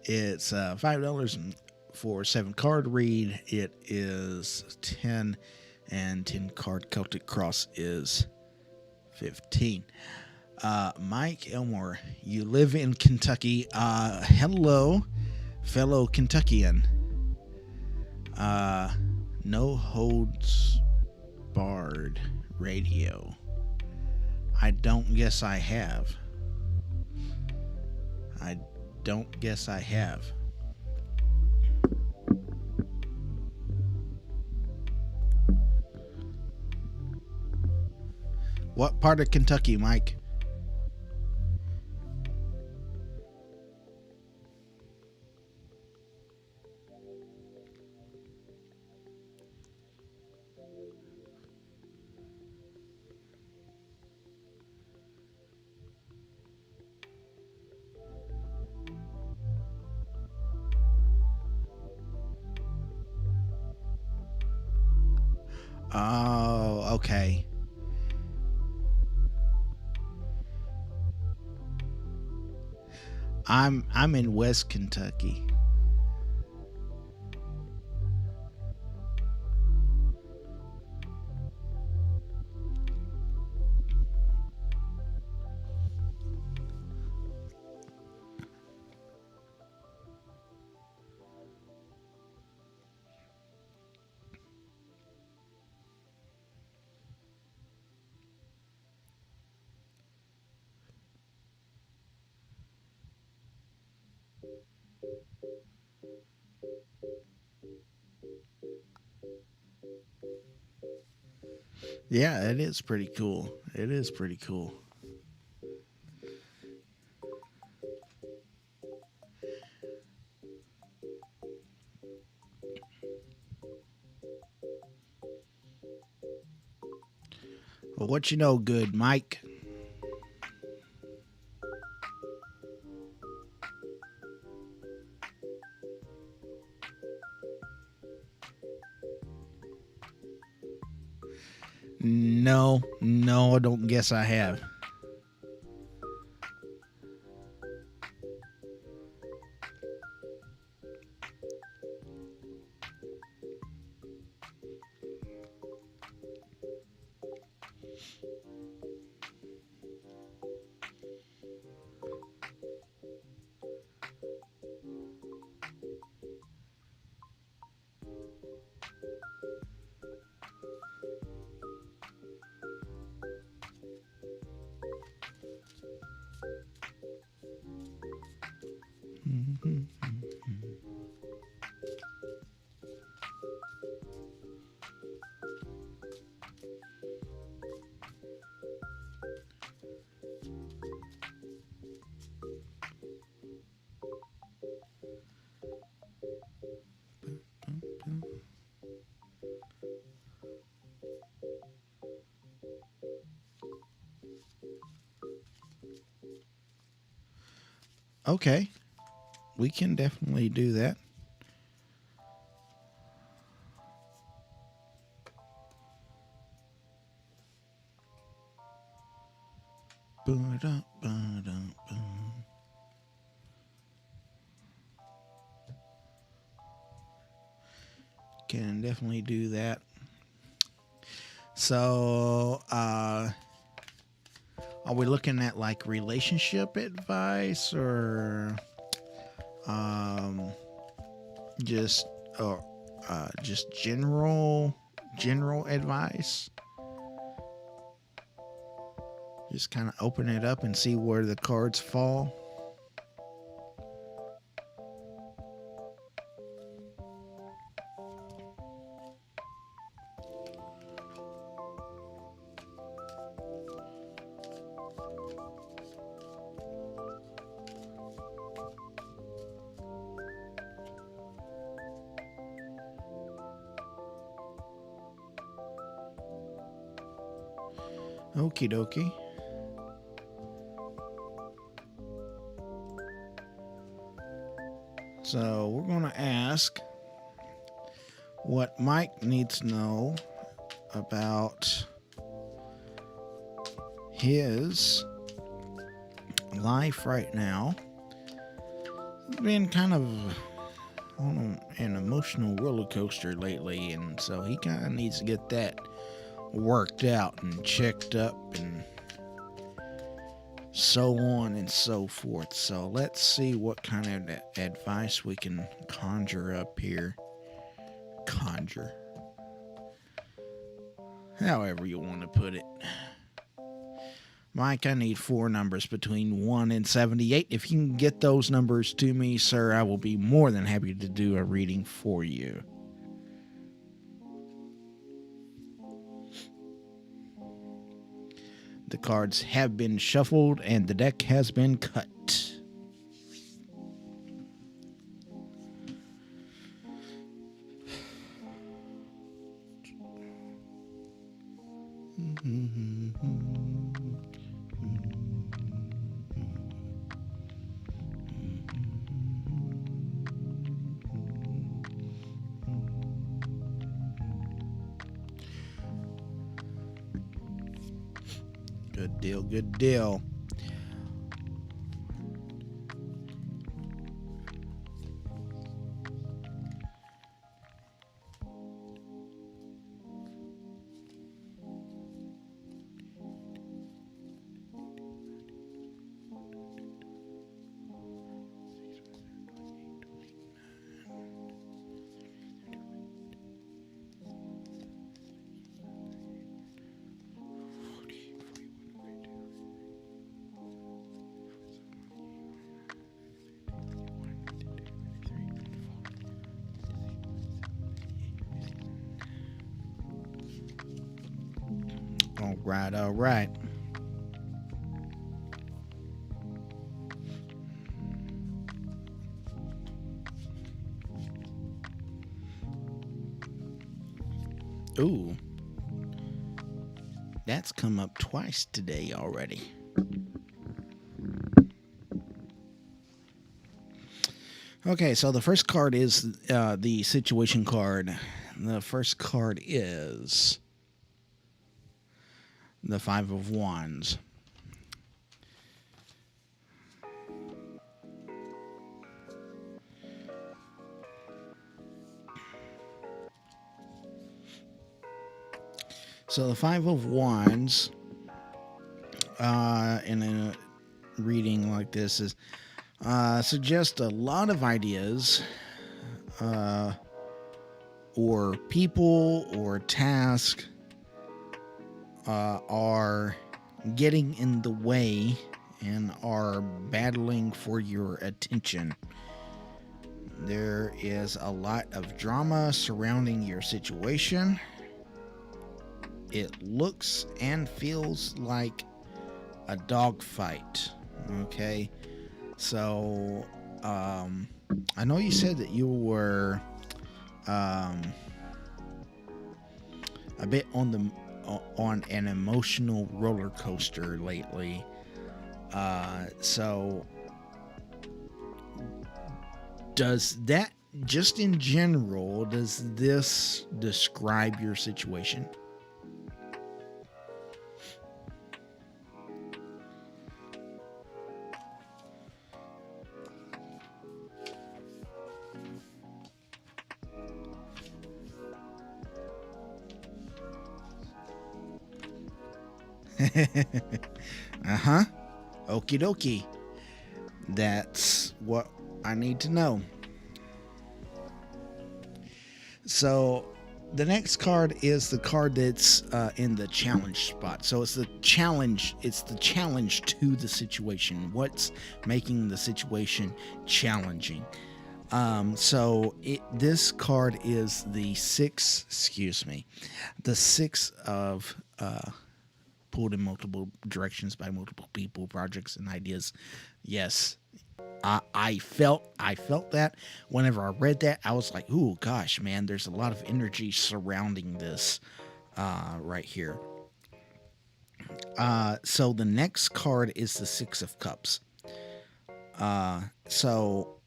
It's $5, and for 7-card read, it is 10, and 10-card Celtic Cross is 15. Mike Elmore, you live in Kentucky. Hello, fellow Kentuckian. No Holds Barred Radio. I don't guess I have. What part of Kentucky, Mike? Oh, okay. I'm in West Kentucky. Yeah, it is pretty cool. But what you know good, Mike? No, I don't guess I have. Okay, we can definitely do that. Can definitely do that. So, are we looking at like relationship advice or just or just general advice? Just kind of open it up and see where the cards fall. Okie dokie. So we're going to ask what Mike needs to know about his life right now. It's been kind of on an emotional roller coaster lately, and so he kind of needs to get that worked out and checked up and so on and so forth. So let's see what kind of advice we can conjure up here. Conjure. However you want to put it. Mike, I need 4 numbers between 1 and 78. If you can get those numbers to me, sir, I will be more than happy to do a reading for you. The cards have been shuffled and the deck has been cut. Good deal, good deal. All right. Ooh. That's come up twice today already. Okay, so the first card is the situation card. The first card is the Five of Wands. So the Five of Wands, in a reading like this, is suggest a lot of ideas, or people or tasks are getting in the way and are battling for your attention. There is a lot of drama surrounding your situation. It looks and feels like a dogfight. Okay, so I know you said that you were a bit on an emotional roller coaster lately. So does that, just in general, does this describe your situation? Uh-huh. Okie dokie. That's what I need to know. So the next card is the card that's in the challenge spot. So it's the challenge. It's the challenge to the situation. What's making the situation challenging? This card is the six of pulled in multiple directions by multiple people, projects, and ideas. Yes, I felt that whenever I read that. I was like, "Ooh, gosh, man! There's a lot of energy surrounding this right here." So the next card is the Six of Cups. So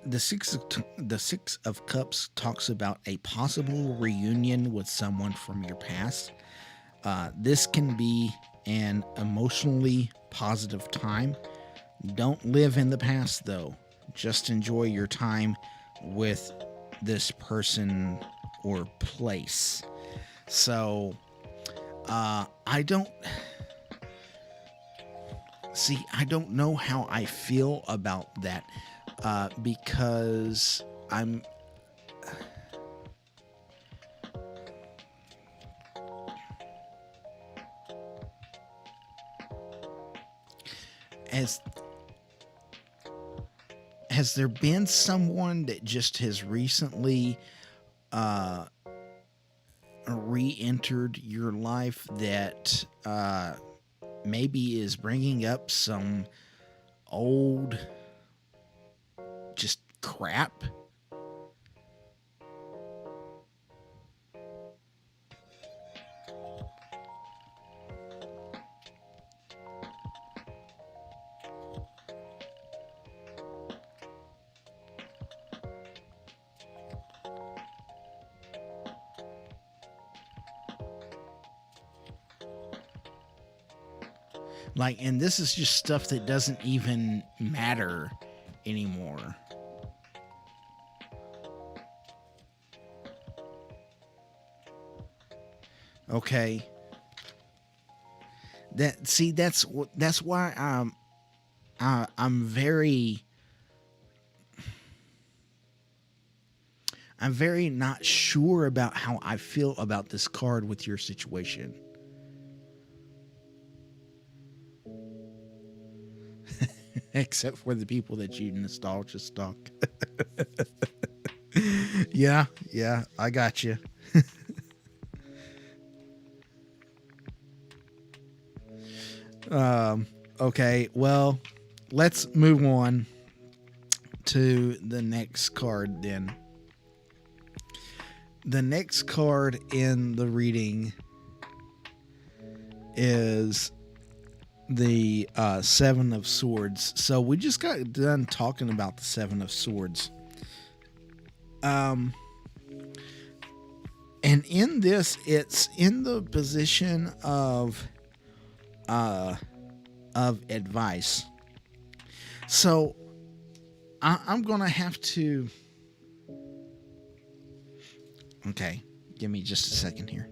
the Six of Cups talks about a possible reunion with someone from your past. This can be an emotionally positive time. Don't live in the past, though. Just enjoy your time with this person or place. So, I don't know how I feel about that, because I'm has there been someone that just has recently re-entered your life that maybe is bringing up some old just crap? Like, and this is just stuff that doesn't even matter anymore. Okay. That's why I'm very not sure about how I feel about this card with your situation. Except for the people that you nostalgia stalk. Yeah, I got you. Okay, well, let's move on to the next card then. The next card in the reading is the Seven of Swords. So we just got done talking about the Seven of Swords. And in this, it's in the position of advice. So I'm gonna have to. Okay, give me just a second here.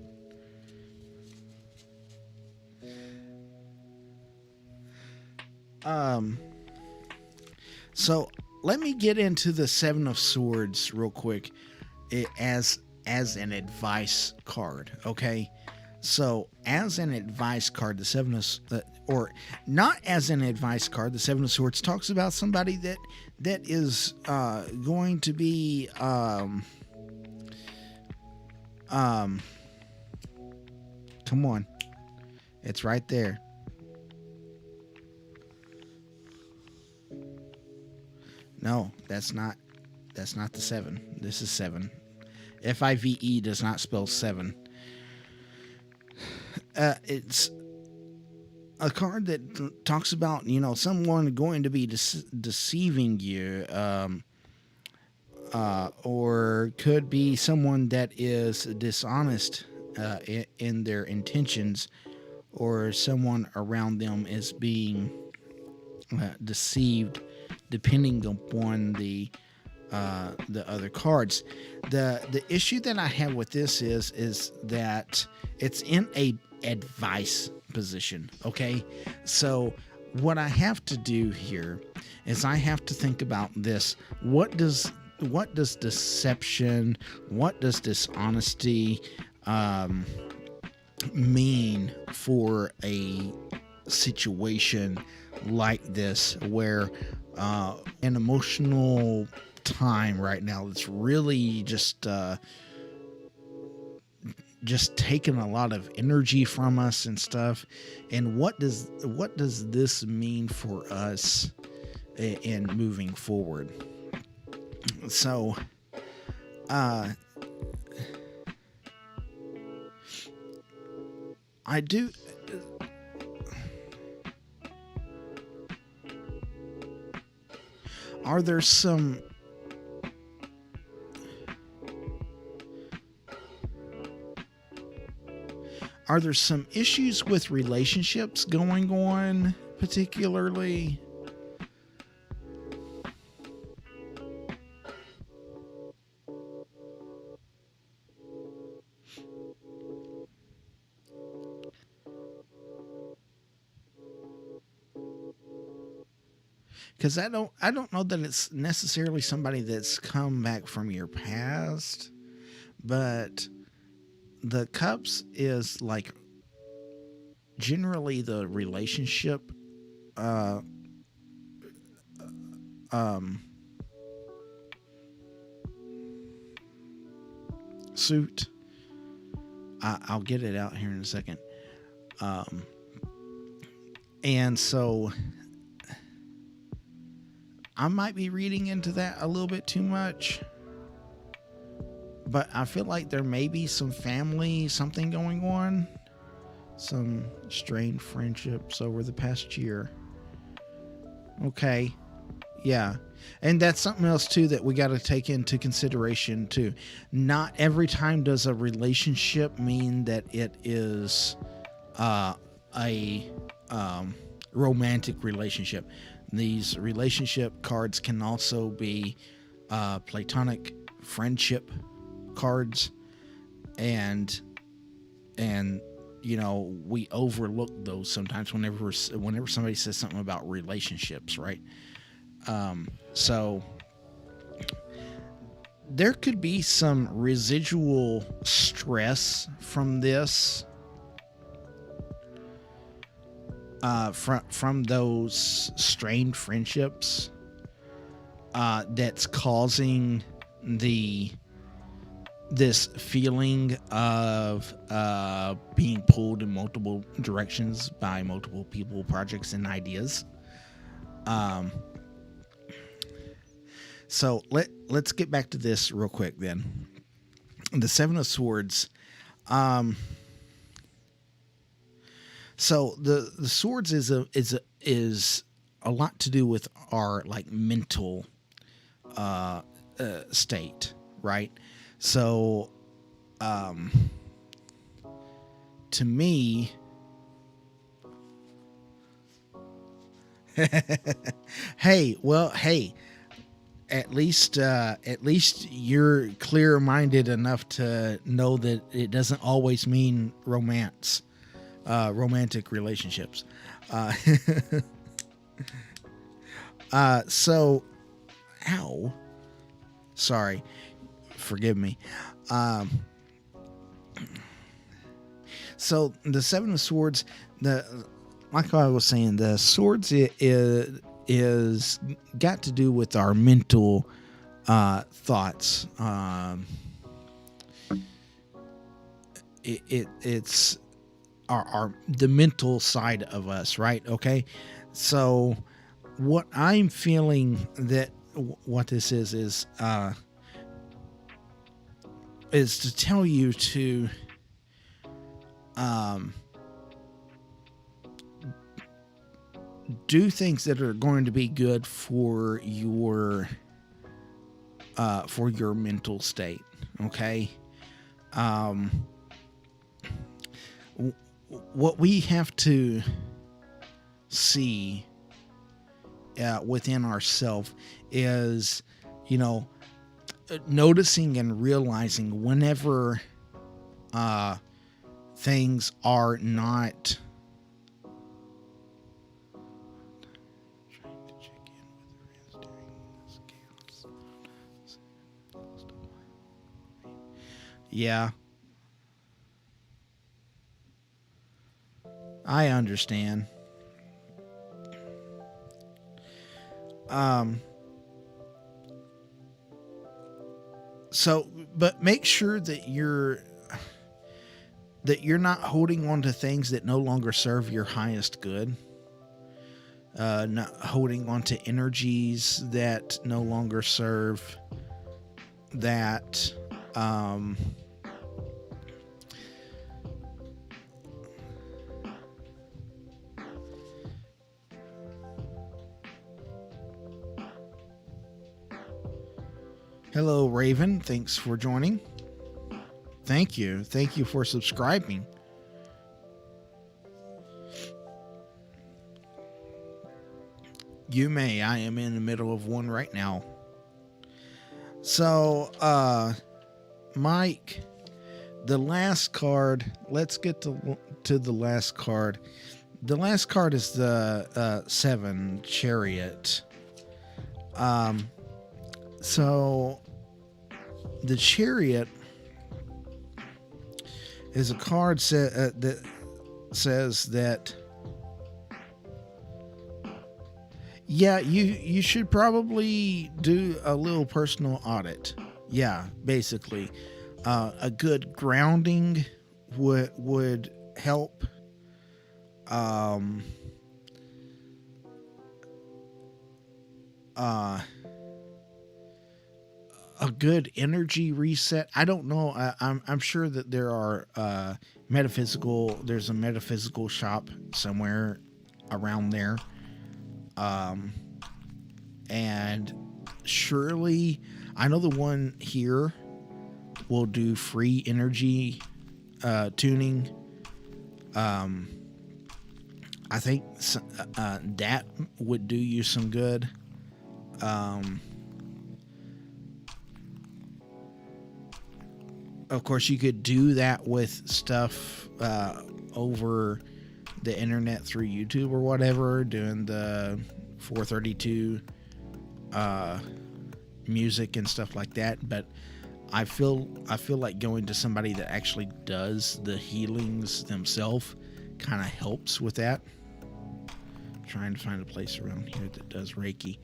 So let me get into the Seven of Swords real quick, as an advice card. Okay, so as an advice card, the Seven of or not as an advice card, the Seven of Swords talks about somebody that is going to be come on, it's right there. No, that's not the seven. This is seven. FIVE does not spell seven. It's a card that talks about, someone going to be deceiving you, or could be someone that is dishonest in their intentions, or someone around them is being deceived, depending upon the other cards. The issue that I have with this is that it's in a advice position. Okay, so what I have to do here is I have to think about this. What does deception, what does dishonesty mean for a situation like this, where an emotional time right now that's really just taking a lot of energy from us and stuff. And what does this mean for us in moving forward? So I do. Are there some issues with relationships going on, particularly? Because I don't know that it's necessarily somebody that's come back from your past, but the cups is like generally the relationship suit. I'll get it out here in a second. And so I might be reading into that a little bit too much, but I feel like there may be some family something going on, some strained friendships over the past year. Okay, yeah, and that's something else too that we got to take into consideration too. Not every time does a relationship mean that it is a romantic relationship. These relationship cards can also be platonic friendship cards, and we overlook those sometimes whenever somebody says something about relationships, right? So there could be some residual stress from this, from those strained friendships, that's causing this feeling of being pulled in multiple directions by multiple people, projects, and ideas. So let's get back to this real quick then. The Seven of Swords. So the swords is a lot to do with our like mental state, right? So to me, hey, at least you're clear minded enough to know that it doesn't always mean romantic relationships. Uh, so, ow, sorry, forgive me. So the Seven of Swords, like I was saying, the swords is got to do with our mental thoughts. It's our the mental side of us, right? Okay, so what I'm feeling that what this is to tell you to do things that are going to be good for your mental state. Okay. What we have to see within ourselves is, noticing and realizing whenever things are not. Yeah, I understand. So, but make sure that you're not holding on to things that no longer serve your highest good. Not holding on to energies that no longer serve that. Hello, Raven. Thanks for joining. Thank you. Thank you for subscribing. You may. I am in the middle of one right now. So, Mike, the last card. Let's get to the last card. The last card is the 7 Chariot. So the Chariot is a card that says that, yeah, you should probably do a little personal audit. Yeah, basically, a good grounding would help. A good energy reset. I don't know. I'm sure that there are there's a metaphysical shop somewhere around there. And surely, I know the one here will do free energy tuning. I think that would do you some good. Of course, you could do that with stuff over the internet through YouTube or whatever, doing the 432 music and stuff like that. But I feel like going to somebody that actually does the healings themselves kind of helps with that. Trying to find a place around here that does Reiki.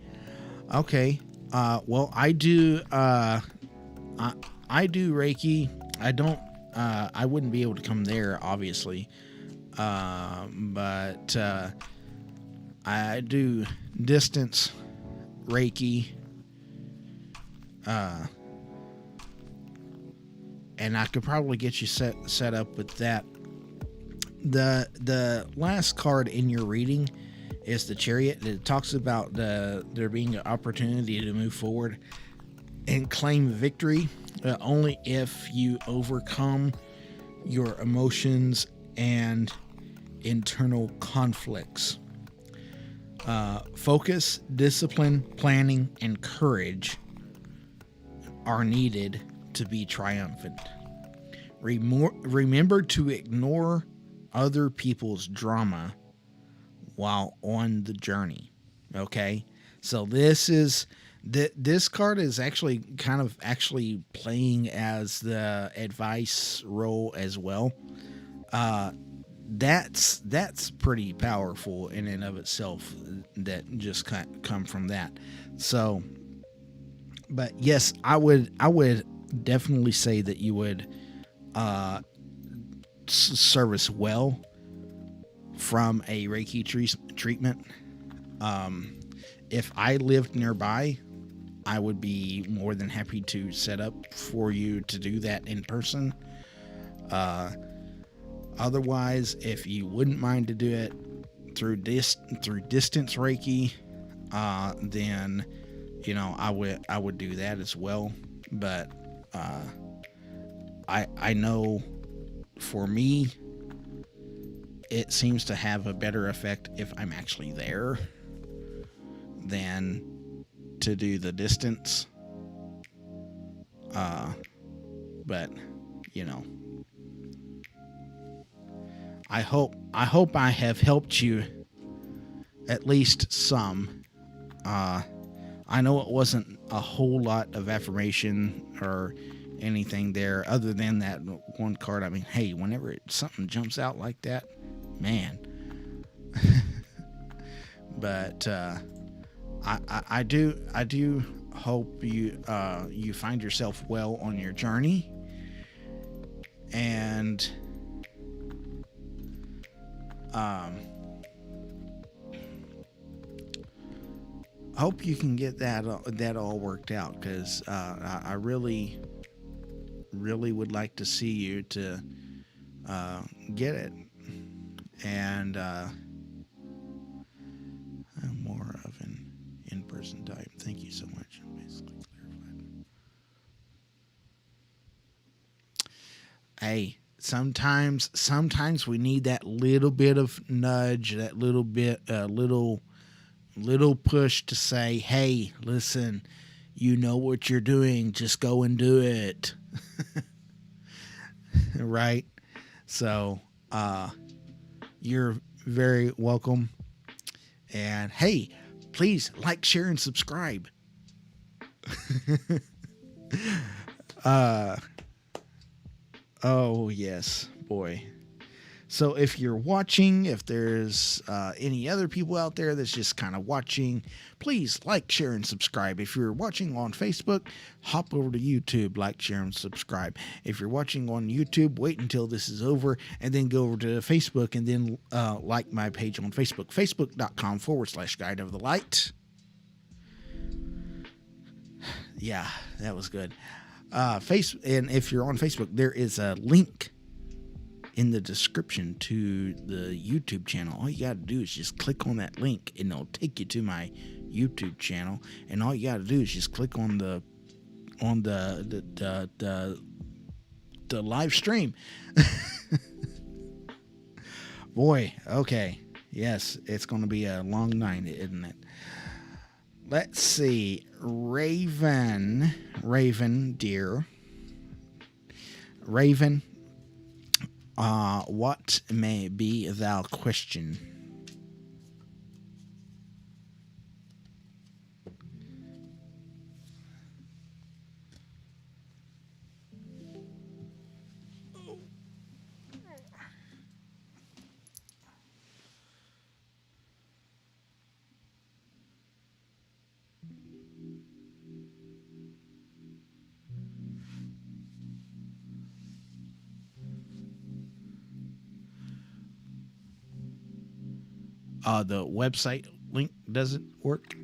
Okay. Well, I do. I do Reiki. I don't. I wouldn't be able to come there, obviously. But I do distance Reiki. And I could probably get you set up with that the last card in your reading is the Chariot. It talks about there being an opportunity to move forward and claim victory only if you overcome your emotions and internal conflicts. Focus, discipline, planning, and courage are needed to be triumphant. Remember to ignore other people's drama while on the journey. Okay? So this card is actually kind of playing as the advice role as well. That's pretty powerful in and of itself, that just come from that. So, but yes, I would definitely say that you would service well from a Reiki treatment. If I lived nearby, I would be more than happy to set up for you to do that in person. Otherwise, if you wouldn't mind to do it through distance Reiki, then I would do that as well. But I know for me, it seems to have a better effect if I'm actually there than to do the distance. But I hope I have helped you at least some. I know it wasn't a whole lot of affirmation or anything there other than that one card. I mean, hey, whenever something jumps out like that, man. But I do hope you find yourself well on your journey, and hope you can get that all worked out, because I really would like to see you to get it, and more of an in-person type. Thank you so much. Basically clarified. Hey, sometimes we need that little bit of nudge, that little push to say, hey, listen, you know what you're doing, just go and do it. Right? So you're very welcome. And hey, please like, share, and subscribe. Oh yes, boy. So if you're watching, if there's any other people out there that's just kind of watching, please like, share, and subscribe. If you're watching on Facebook, hop over to YouTube, like, share, and subscribe. If you're watching on YouTube, wait until this is over and then go over to Facebook and then like my page on Facebook, facebook.com/Guide of the Light. Yeah, that was good. And if you're on Facebook, there is a link in the description to the YouTube channel. All you got to do is just click on that link and it'll take you to my YouTube channel. And all you got to do is just click on the live stream. Boy, okay. Yes, it's going to be a long night, isn't it? Let's see. Raven, dear. Raven, what may be thou question? The website link doesn't work.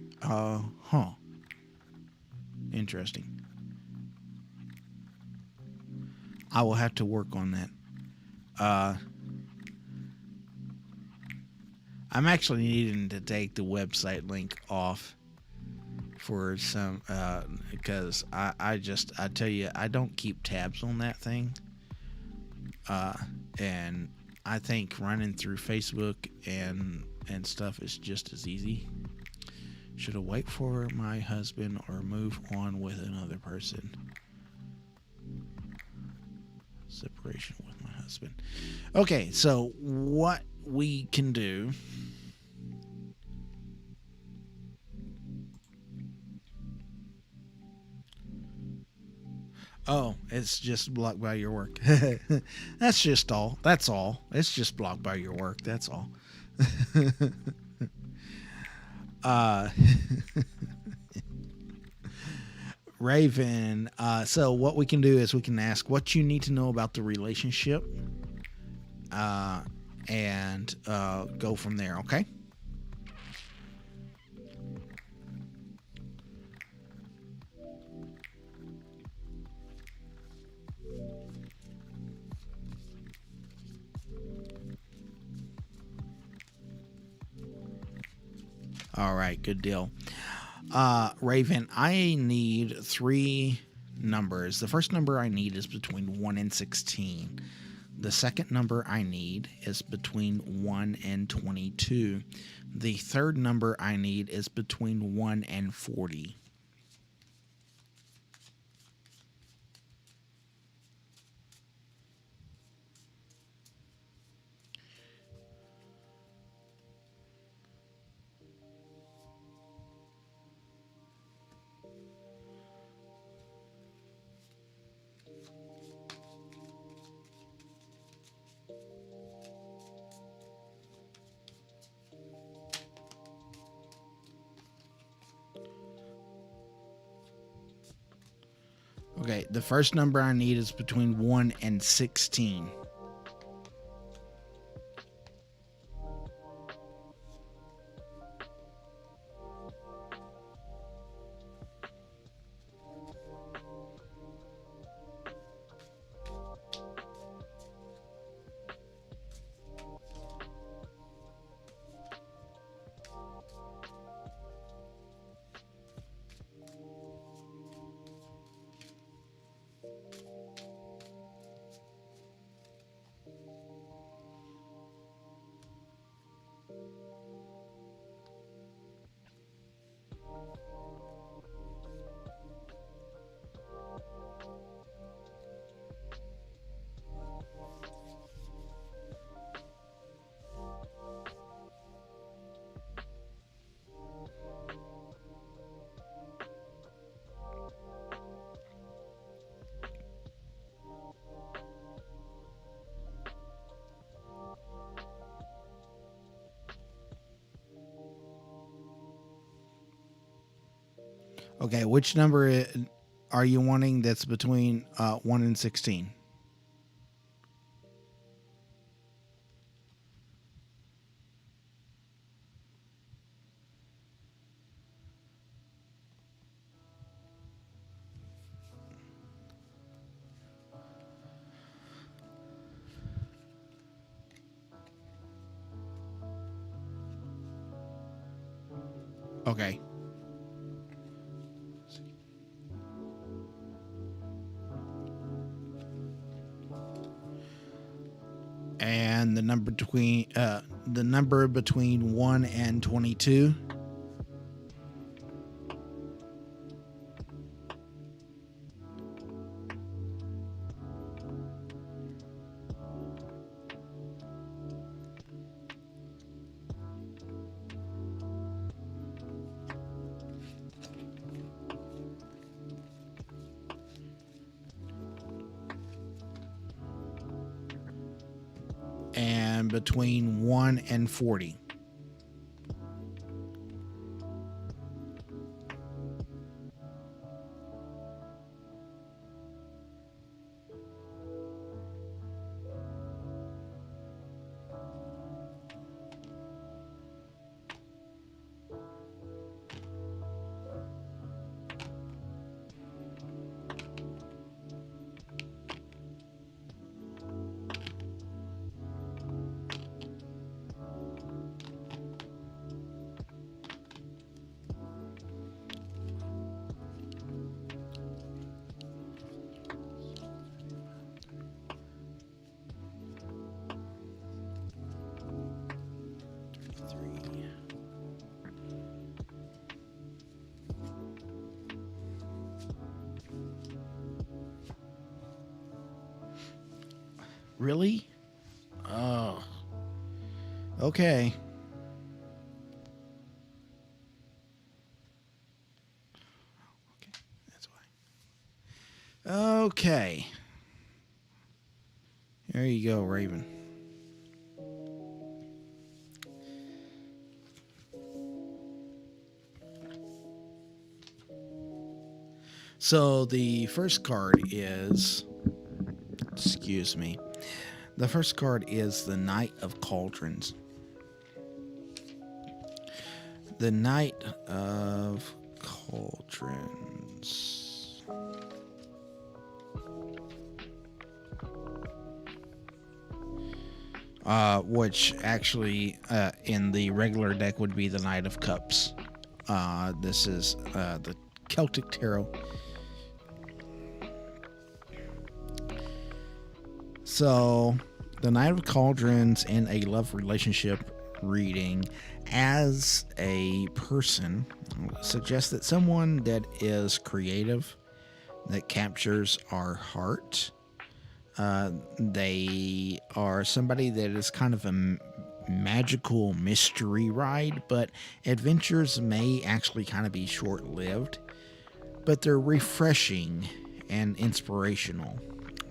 Interesting. I will have to work on that. I'm actually needing to take the website link off for some because I tell you, I don't keep tabs on that thing, and I think running through Facebook and stuff is just as easy. Should I wait for my husband or move on with another person? Separation with my husband. Okay, so what we can do. Oh, it's just blocked by your work. That's just all. That's all. It's just blocked by your work. That's all. uh, Raven. So what we can do is we can ask what you need to know about the relationship, and go from there. Okay. All right, good deal. Raven, I need 3 numbers. The first number I need is between 1 and 16. The second number I need is between 1 and 22. The third number I need is between 1 and 40. Okay, the first number I need is between 1 and 16. Okay, which number are you wanting that's between 1 and 16? Okay. And the number between 1 and 22. And between 1 and 40. Really? Oh. Okay. Okay, that's why. Okay. There you go, Raven. So the first card is, excuse me, the first card is the Knight of Cauldrons. The Knight of Cauldrons. Which actually in the regular deck would be the Knight of Cups. This is the Celtic Tarot. So, the Knight of Cauldrons in a love relationship reading as a person suggests that someone that is creative, that captures our heart. They are somebody that is kind of a magical mystery ride, but adventures may actually kind of be short-lived, but they're refreshing and inspirational.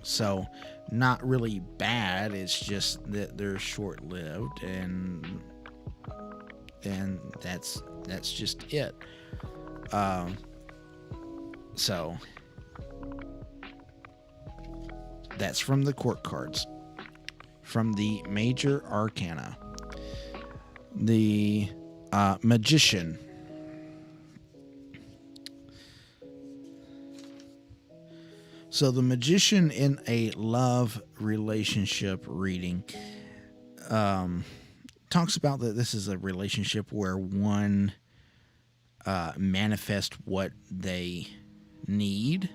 So, not really bad. It's just that they're short-lived, and that's just it. So that's from the court cards. From the major arcana, the magician. So the magician in a love relationship reading talks about that this is a relationship where one manifests what they need.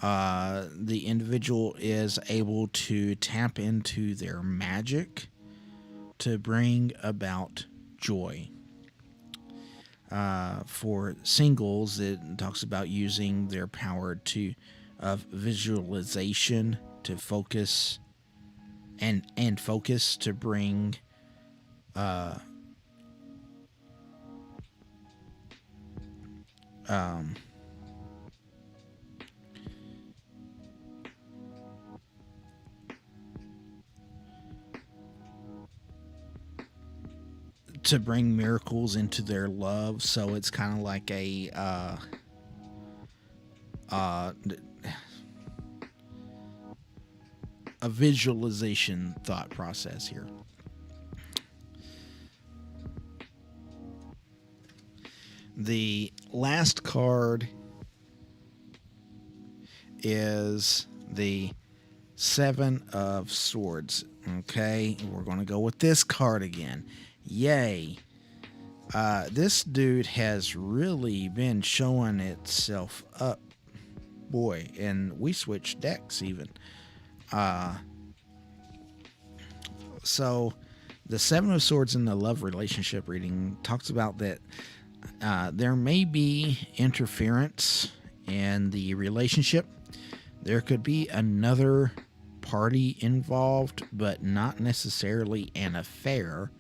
The individual is able to tap into their magic to bring about joy. For singles, it talks about using their power of visualization to focus and focus to bring to bring miracles into their love. So it's kind of like a visualization thought process here. The last card is the Seven of Swords. Okay, we're going to go with this card again. Yay. This dude has really been showing itself up. Boy, and we switched decks even. So the Seven of Swords in the love relationship reading talks about that there may be interference in the relationship. There could be another party involved, but not necessarily an affair.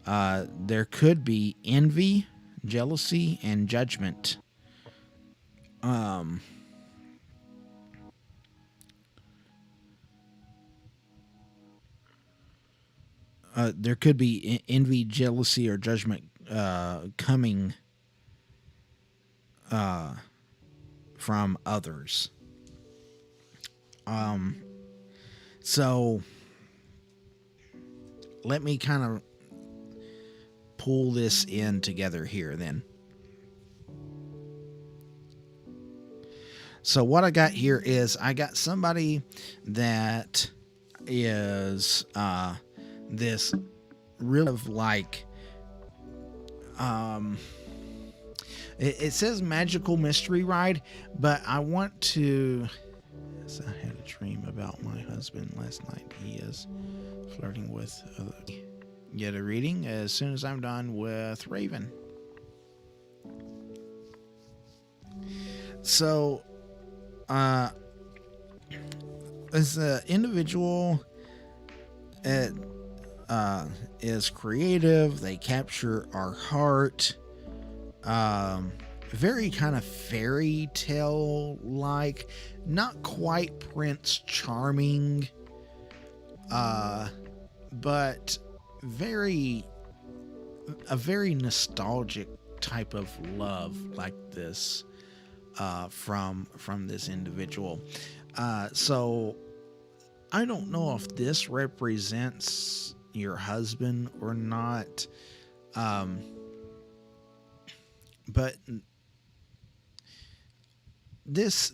There could be envy, jealousy, and judgment. There could be envy, jealousy, or judgment coming from others. So let me kind of pull this in together here then. So what I got here is I got somebody that is this real of like it says magical mystery ride, but I want to. Yes, I had a dream about my husband last night. He is flirting with other. Get a reading as soon as I'm done with Raven. So This individual is creative. They capture our heart. Very kind of fairy tale like, not quite Prince Charming, but a very nostalgic type of love like this from this individual. So I don't know if this represents your husband or not, but this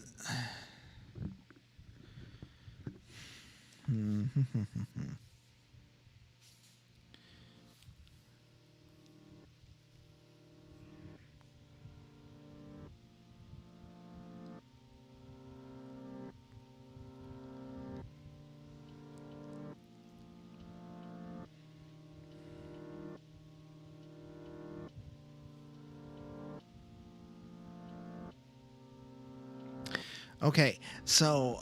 okay, so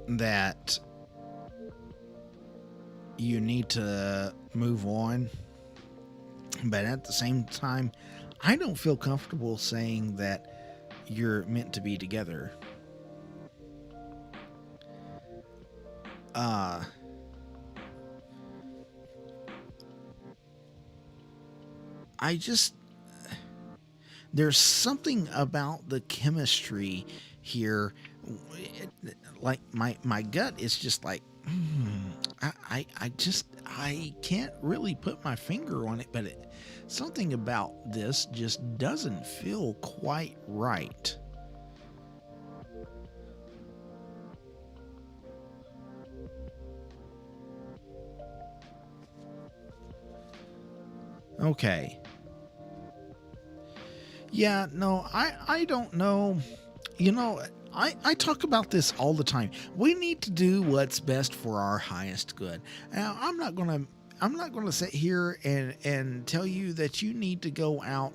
that you need to move on, but at the same time, I don't feel comfortable saying that you're meant to be together. I just, there's something about the chemistry here. Like my gut is just like, I can't really put my finger on it, but something about this just doesn't feel quite right. Okay. Yeah, no, I don't know. You know, I talk about this all the time. We need to do what's best for our highest good. Now, I'm not gonna sit here and tell you that you need to go out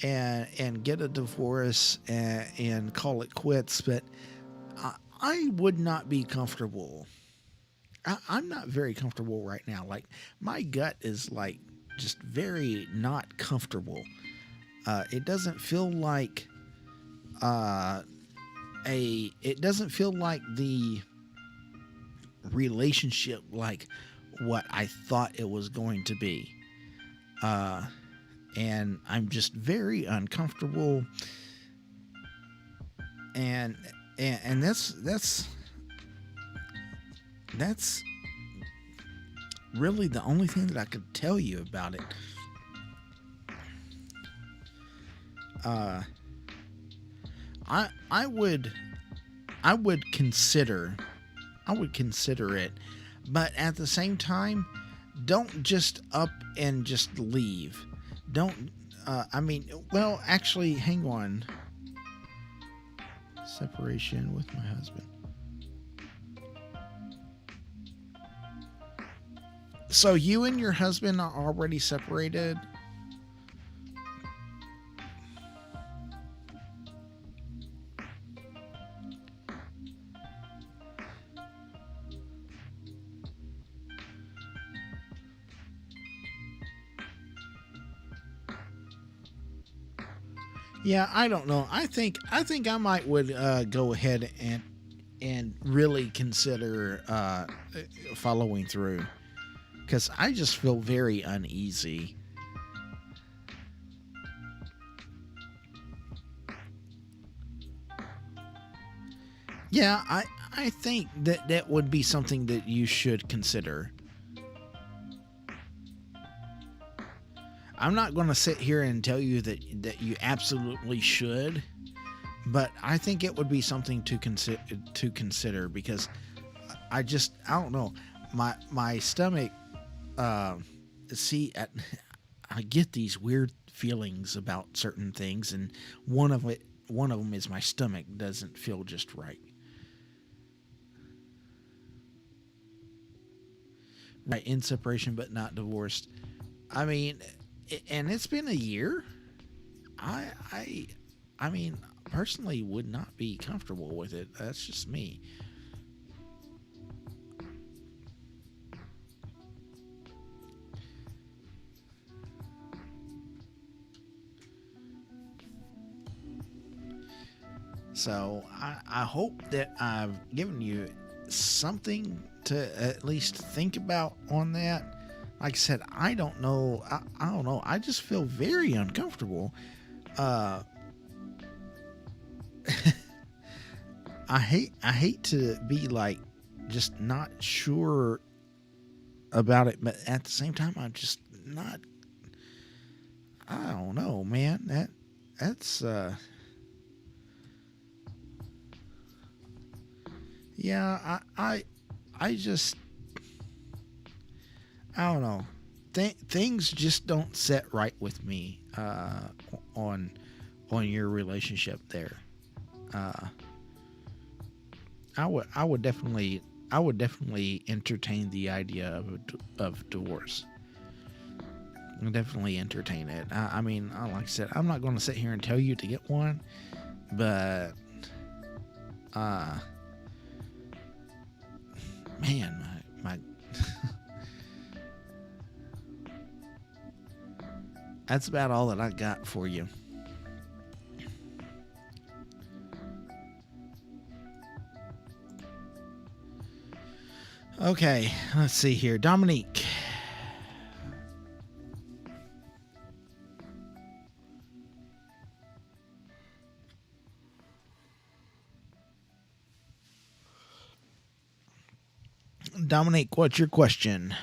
and get a divorce and call it quits, but I would not be comfortable. I'm not very comfortable right now. Like, my gut is like just very not comfortable. It doesn't feel like it doesn't feel like the relationship like what I thought it was going to be. And I'm just very uncomfortable, and that's really the only thing that I could tell you about it. I would consider it, but at the same time, don't just up and just leave. Don't. I mean, well, actually, hang on. Separation with my husband. So you and your husband are already separated? Yeah, I don't know. I think I might would go ahead and really consider following through, because I just feel very uneasy. Yeah, I think that would be something that you should consider. I'm not going to sit here and tell you that you absolutely should, but I think it would be something to consider, because I don't know, my stomach. Uh, see, I get these weird feelings about certain things, and one of them is my stomach doesn't feel just right. Right, in separation but not divorced. I mean, and it's been a year. I I I mean, personally would not be comfortable with it. That's just me. So I hope that I've given you something to at least think about on that. Like I said, I don't know. I don't know. I just feel very uncomfortable. I hate to be like just not sure about it, but at the same time, I'm just not. I don't know, man. That's yeah. I just I don't know. Things just don't set right with me on your relationship there. Uh, I would definitely entertain the idea of divorce. I'll definitely entertain it. I mean, like I said, I'm not going to sit here and tell you to get one, but uh, man, my that's about all that I got for you. Okay, let's see here, Dominique. Dominique, what's your question?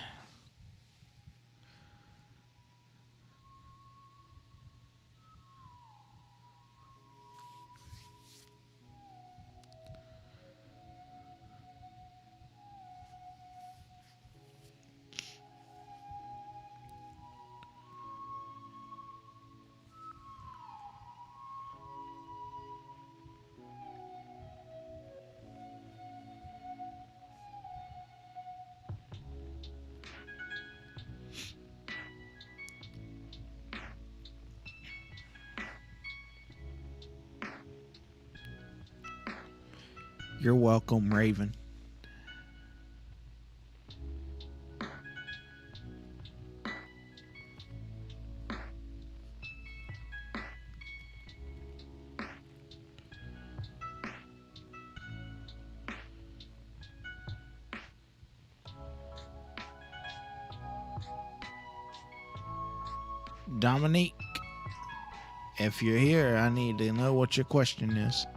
You're welcome, Raven. Dominique, if you're here, I need to know what your question is.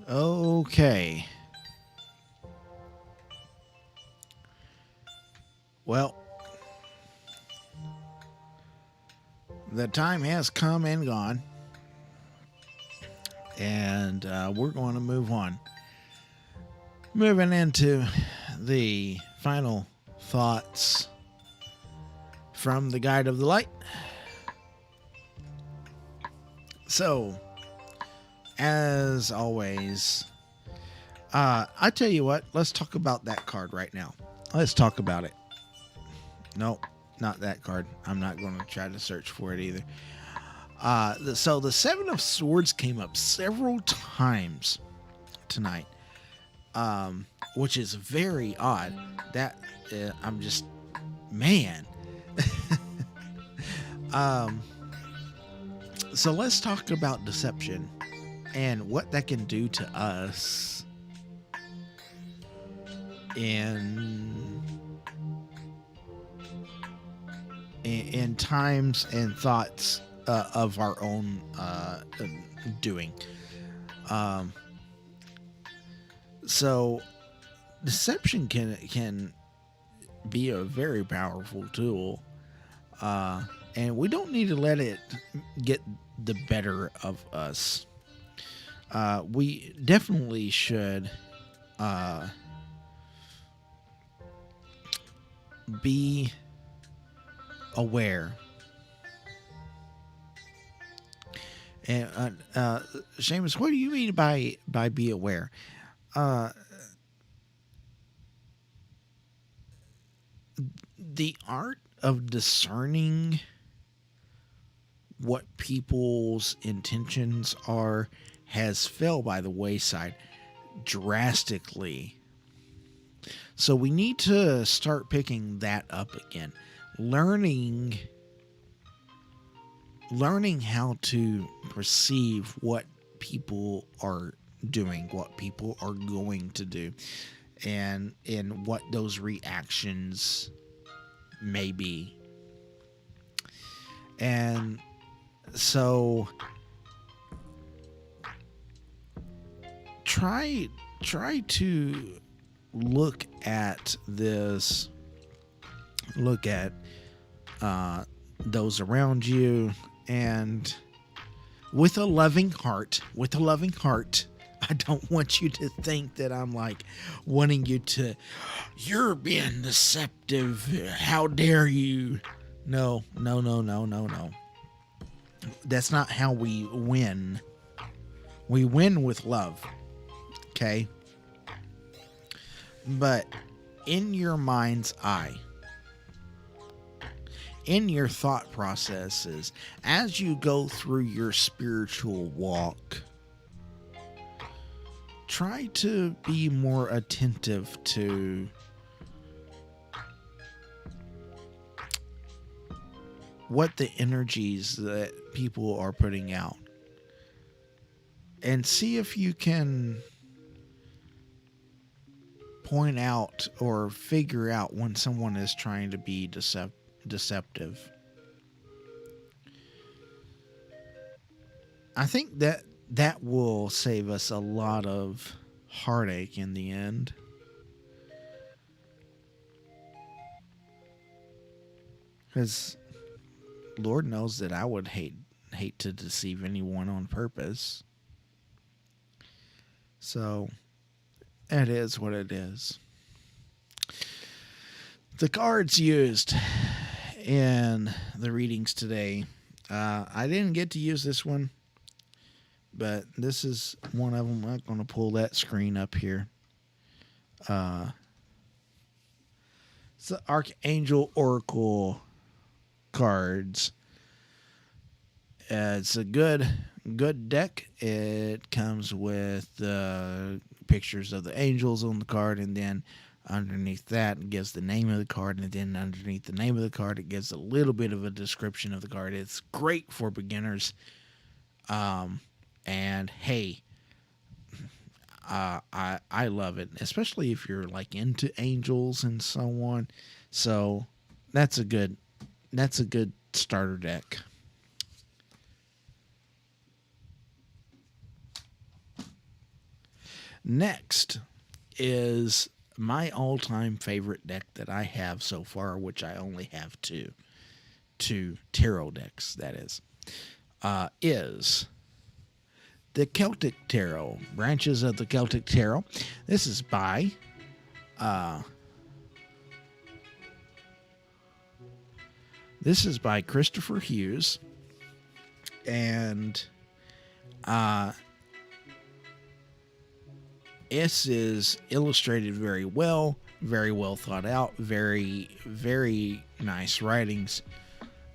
Okay. Well, the time has come and gone, and we're going to move on. Moving into the final thoughts from the Guide of the Light. So, as always, I tell you what, let's talk about that card right now. Let's talk about it. Nope, not that card. I'm not going to try to search for it either. So the Seven of Swords came up several times tonight, which is very odd. That I'm just, man. So let's talk about deception and what that can do to us in times and thoughts of our own doing. Um, so deception can be a very powerful tool, and we don't need to let it get the better of us. We definitely should be aware. And Seamus, what do you mean by be aware? The art of discerning what people's intentions are has fell by the wayside drastically. So we need to start picking that up again. Learning how to perceive what people are doing, what people are going to do, and what those reactions may be. And so try to look at this, look at those around you, and with a loving heart, I don't want you to think that I'm like wanting you to, you're being deceptive, how dare you. No. That's not how we win. We win with love. Okay? But in your mind's eye, in your thought processes, as you go through your spiritual walk, try to be more attentive to what the energies that people are putting out, and see if you can point out or figure out when someone is trying to be deceptive. I think that will save us a lot of heartache in the end. Because Lord knows that I would hate to deceive anyone on purpose. So it is what it is. The cards used in the readings today, I didn't get to use this one, but this is one of them. I'm going to pull that screen up here. It's the Archangel Oracle cards. It's a good deck. It comes with pictures of the angels on the card, and then underneath that it gives the name of the card, and then underneath the name of the card it gives a little bit of a description of the card. It's great for beginners. And hey, I love it, especially if you're like into angels and so on. So that's a good starter deck. Next is my all-time favorite deck that I have so far, which I only have two tarot decks, that is the Celtic Tarot, Branches of the Celtic Tarot. This is by Christopher Hughes, and this is illustrated very well thought out, very, very nice writings,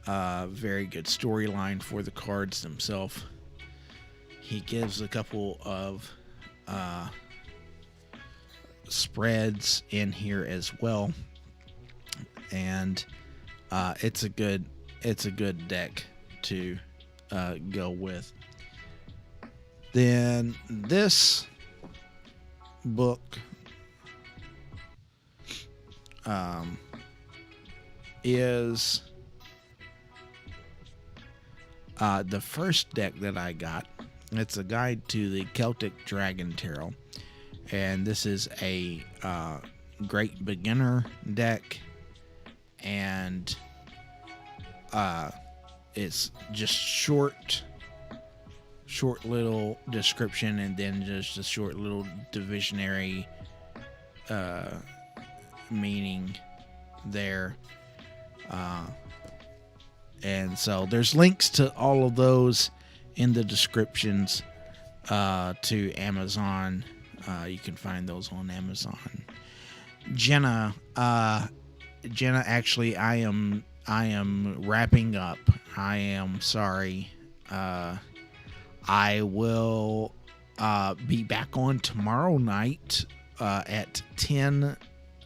very good storyline for the cards themselves. He gives a couple of spreads in here as well, and it's a good deck to go with. Then this book is the first deck that I got. It's a guide to the Celtic Dragon Tarot. And this is a great beginner deck. And it's just short little description, and then just a short little divisionary meaning there. And so there's links to all of those in the descriptions to Amazon. You can find those on Amazon. Jenna, actually, I am wrapping up. I am sorry. I will be back on tomorrow night at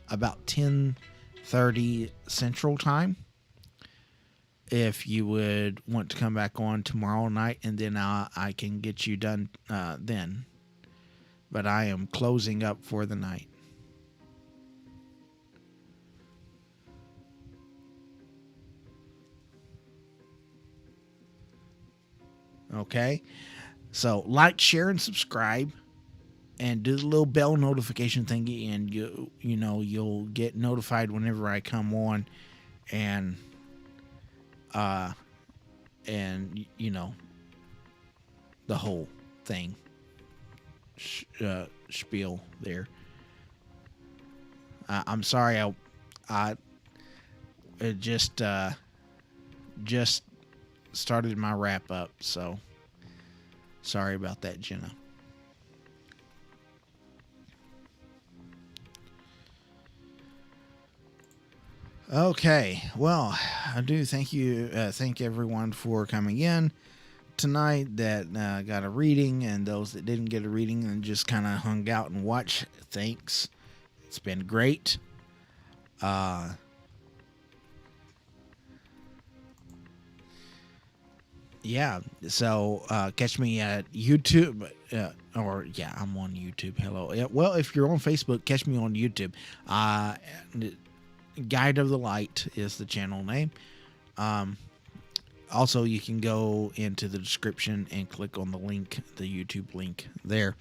about 10:30 Central Time. If you would want to come back on tomorrow night, and then I can get you done then. But I am closing up for the night. Okay, so like, share, and subscribe, and do the little bell notification thingy, and you'll get notified whenever I come on, and the whole thing spiel there. I'm sorry, I just started my wrap up, so sorry about that, Jenna. Okay, well, I do thank everyone for coming in tonight that got a reading, and those that didn't get a reading and just kind of hung out and watched. Thanks. It's been great. Yeah, so catch me at YouTube, I'm on YouTube. Hello. Yeah, well, if you're on Facebook, catch me on YouTube. Guide of the Light is the channel name. Also, you can go into the description and click on the link, the YouTube link there.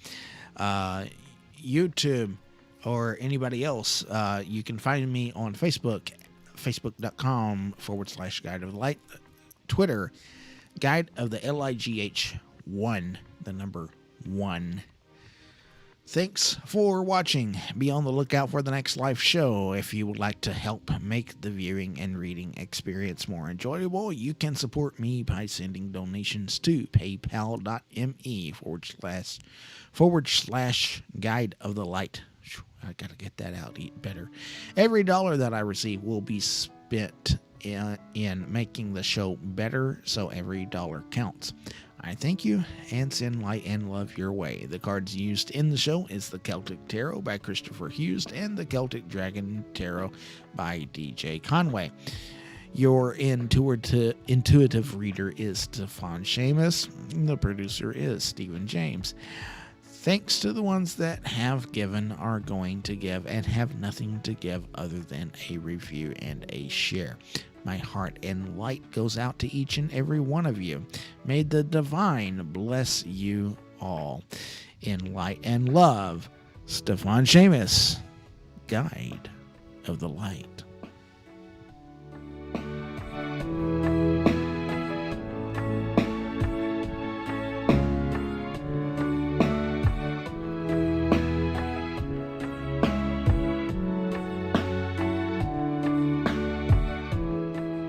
YouTube or anybody else, you can find me on Facebook, facebook.com/Guide of the Light. Twitter, Guide of the LIGH1, the number 1. Thanks for watching. Be on the lookout for the next live show. If you would like to help make the viewing and reading experience more enjoyable, you can support me by sending donations to paypal.me/Guide of the Light. I gotta get that out better. Every dollar that I receive will be spent in making the show better, so every dollar counts. I thank you and send light and love your way. The cards used in the show is the Celtic Tarot by Christopher Hughes and the Celtic Dragon Tarot by DJ Conway. Your intuitive reader is Stíofán Séamus. The producer is Stephen James. Thanks to the ones that have given, are going to give, and have nothing to give other than a review and a share. My heart and light goes out to each and every one of you. May the divine bless you all. In light and love, Stíofán Séamus, Guide of the Light.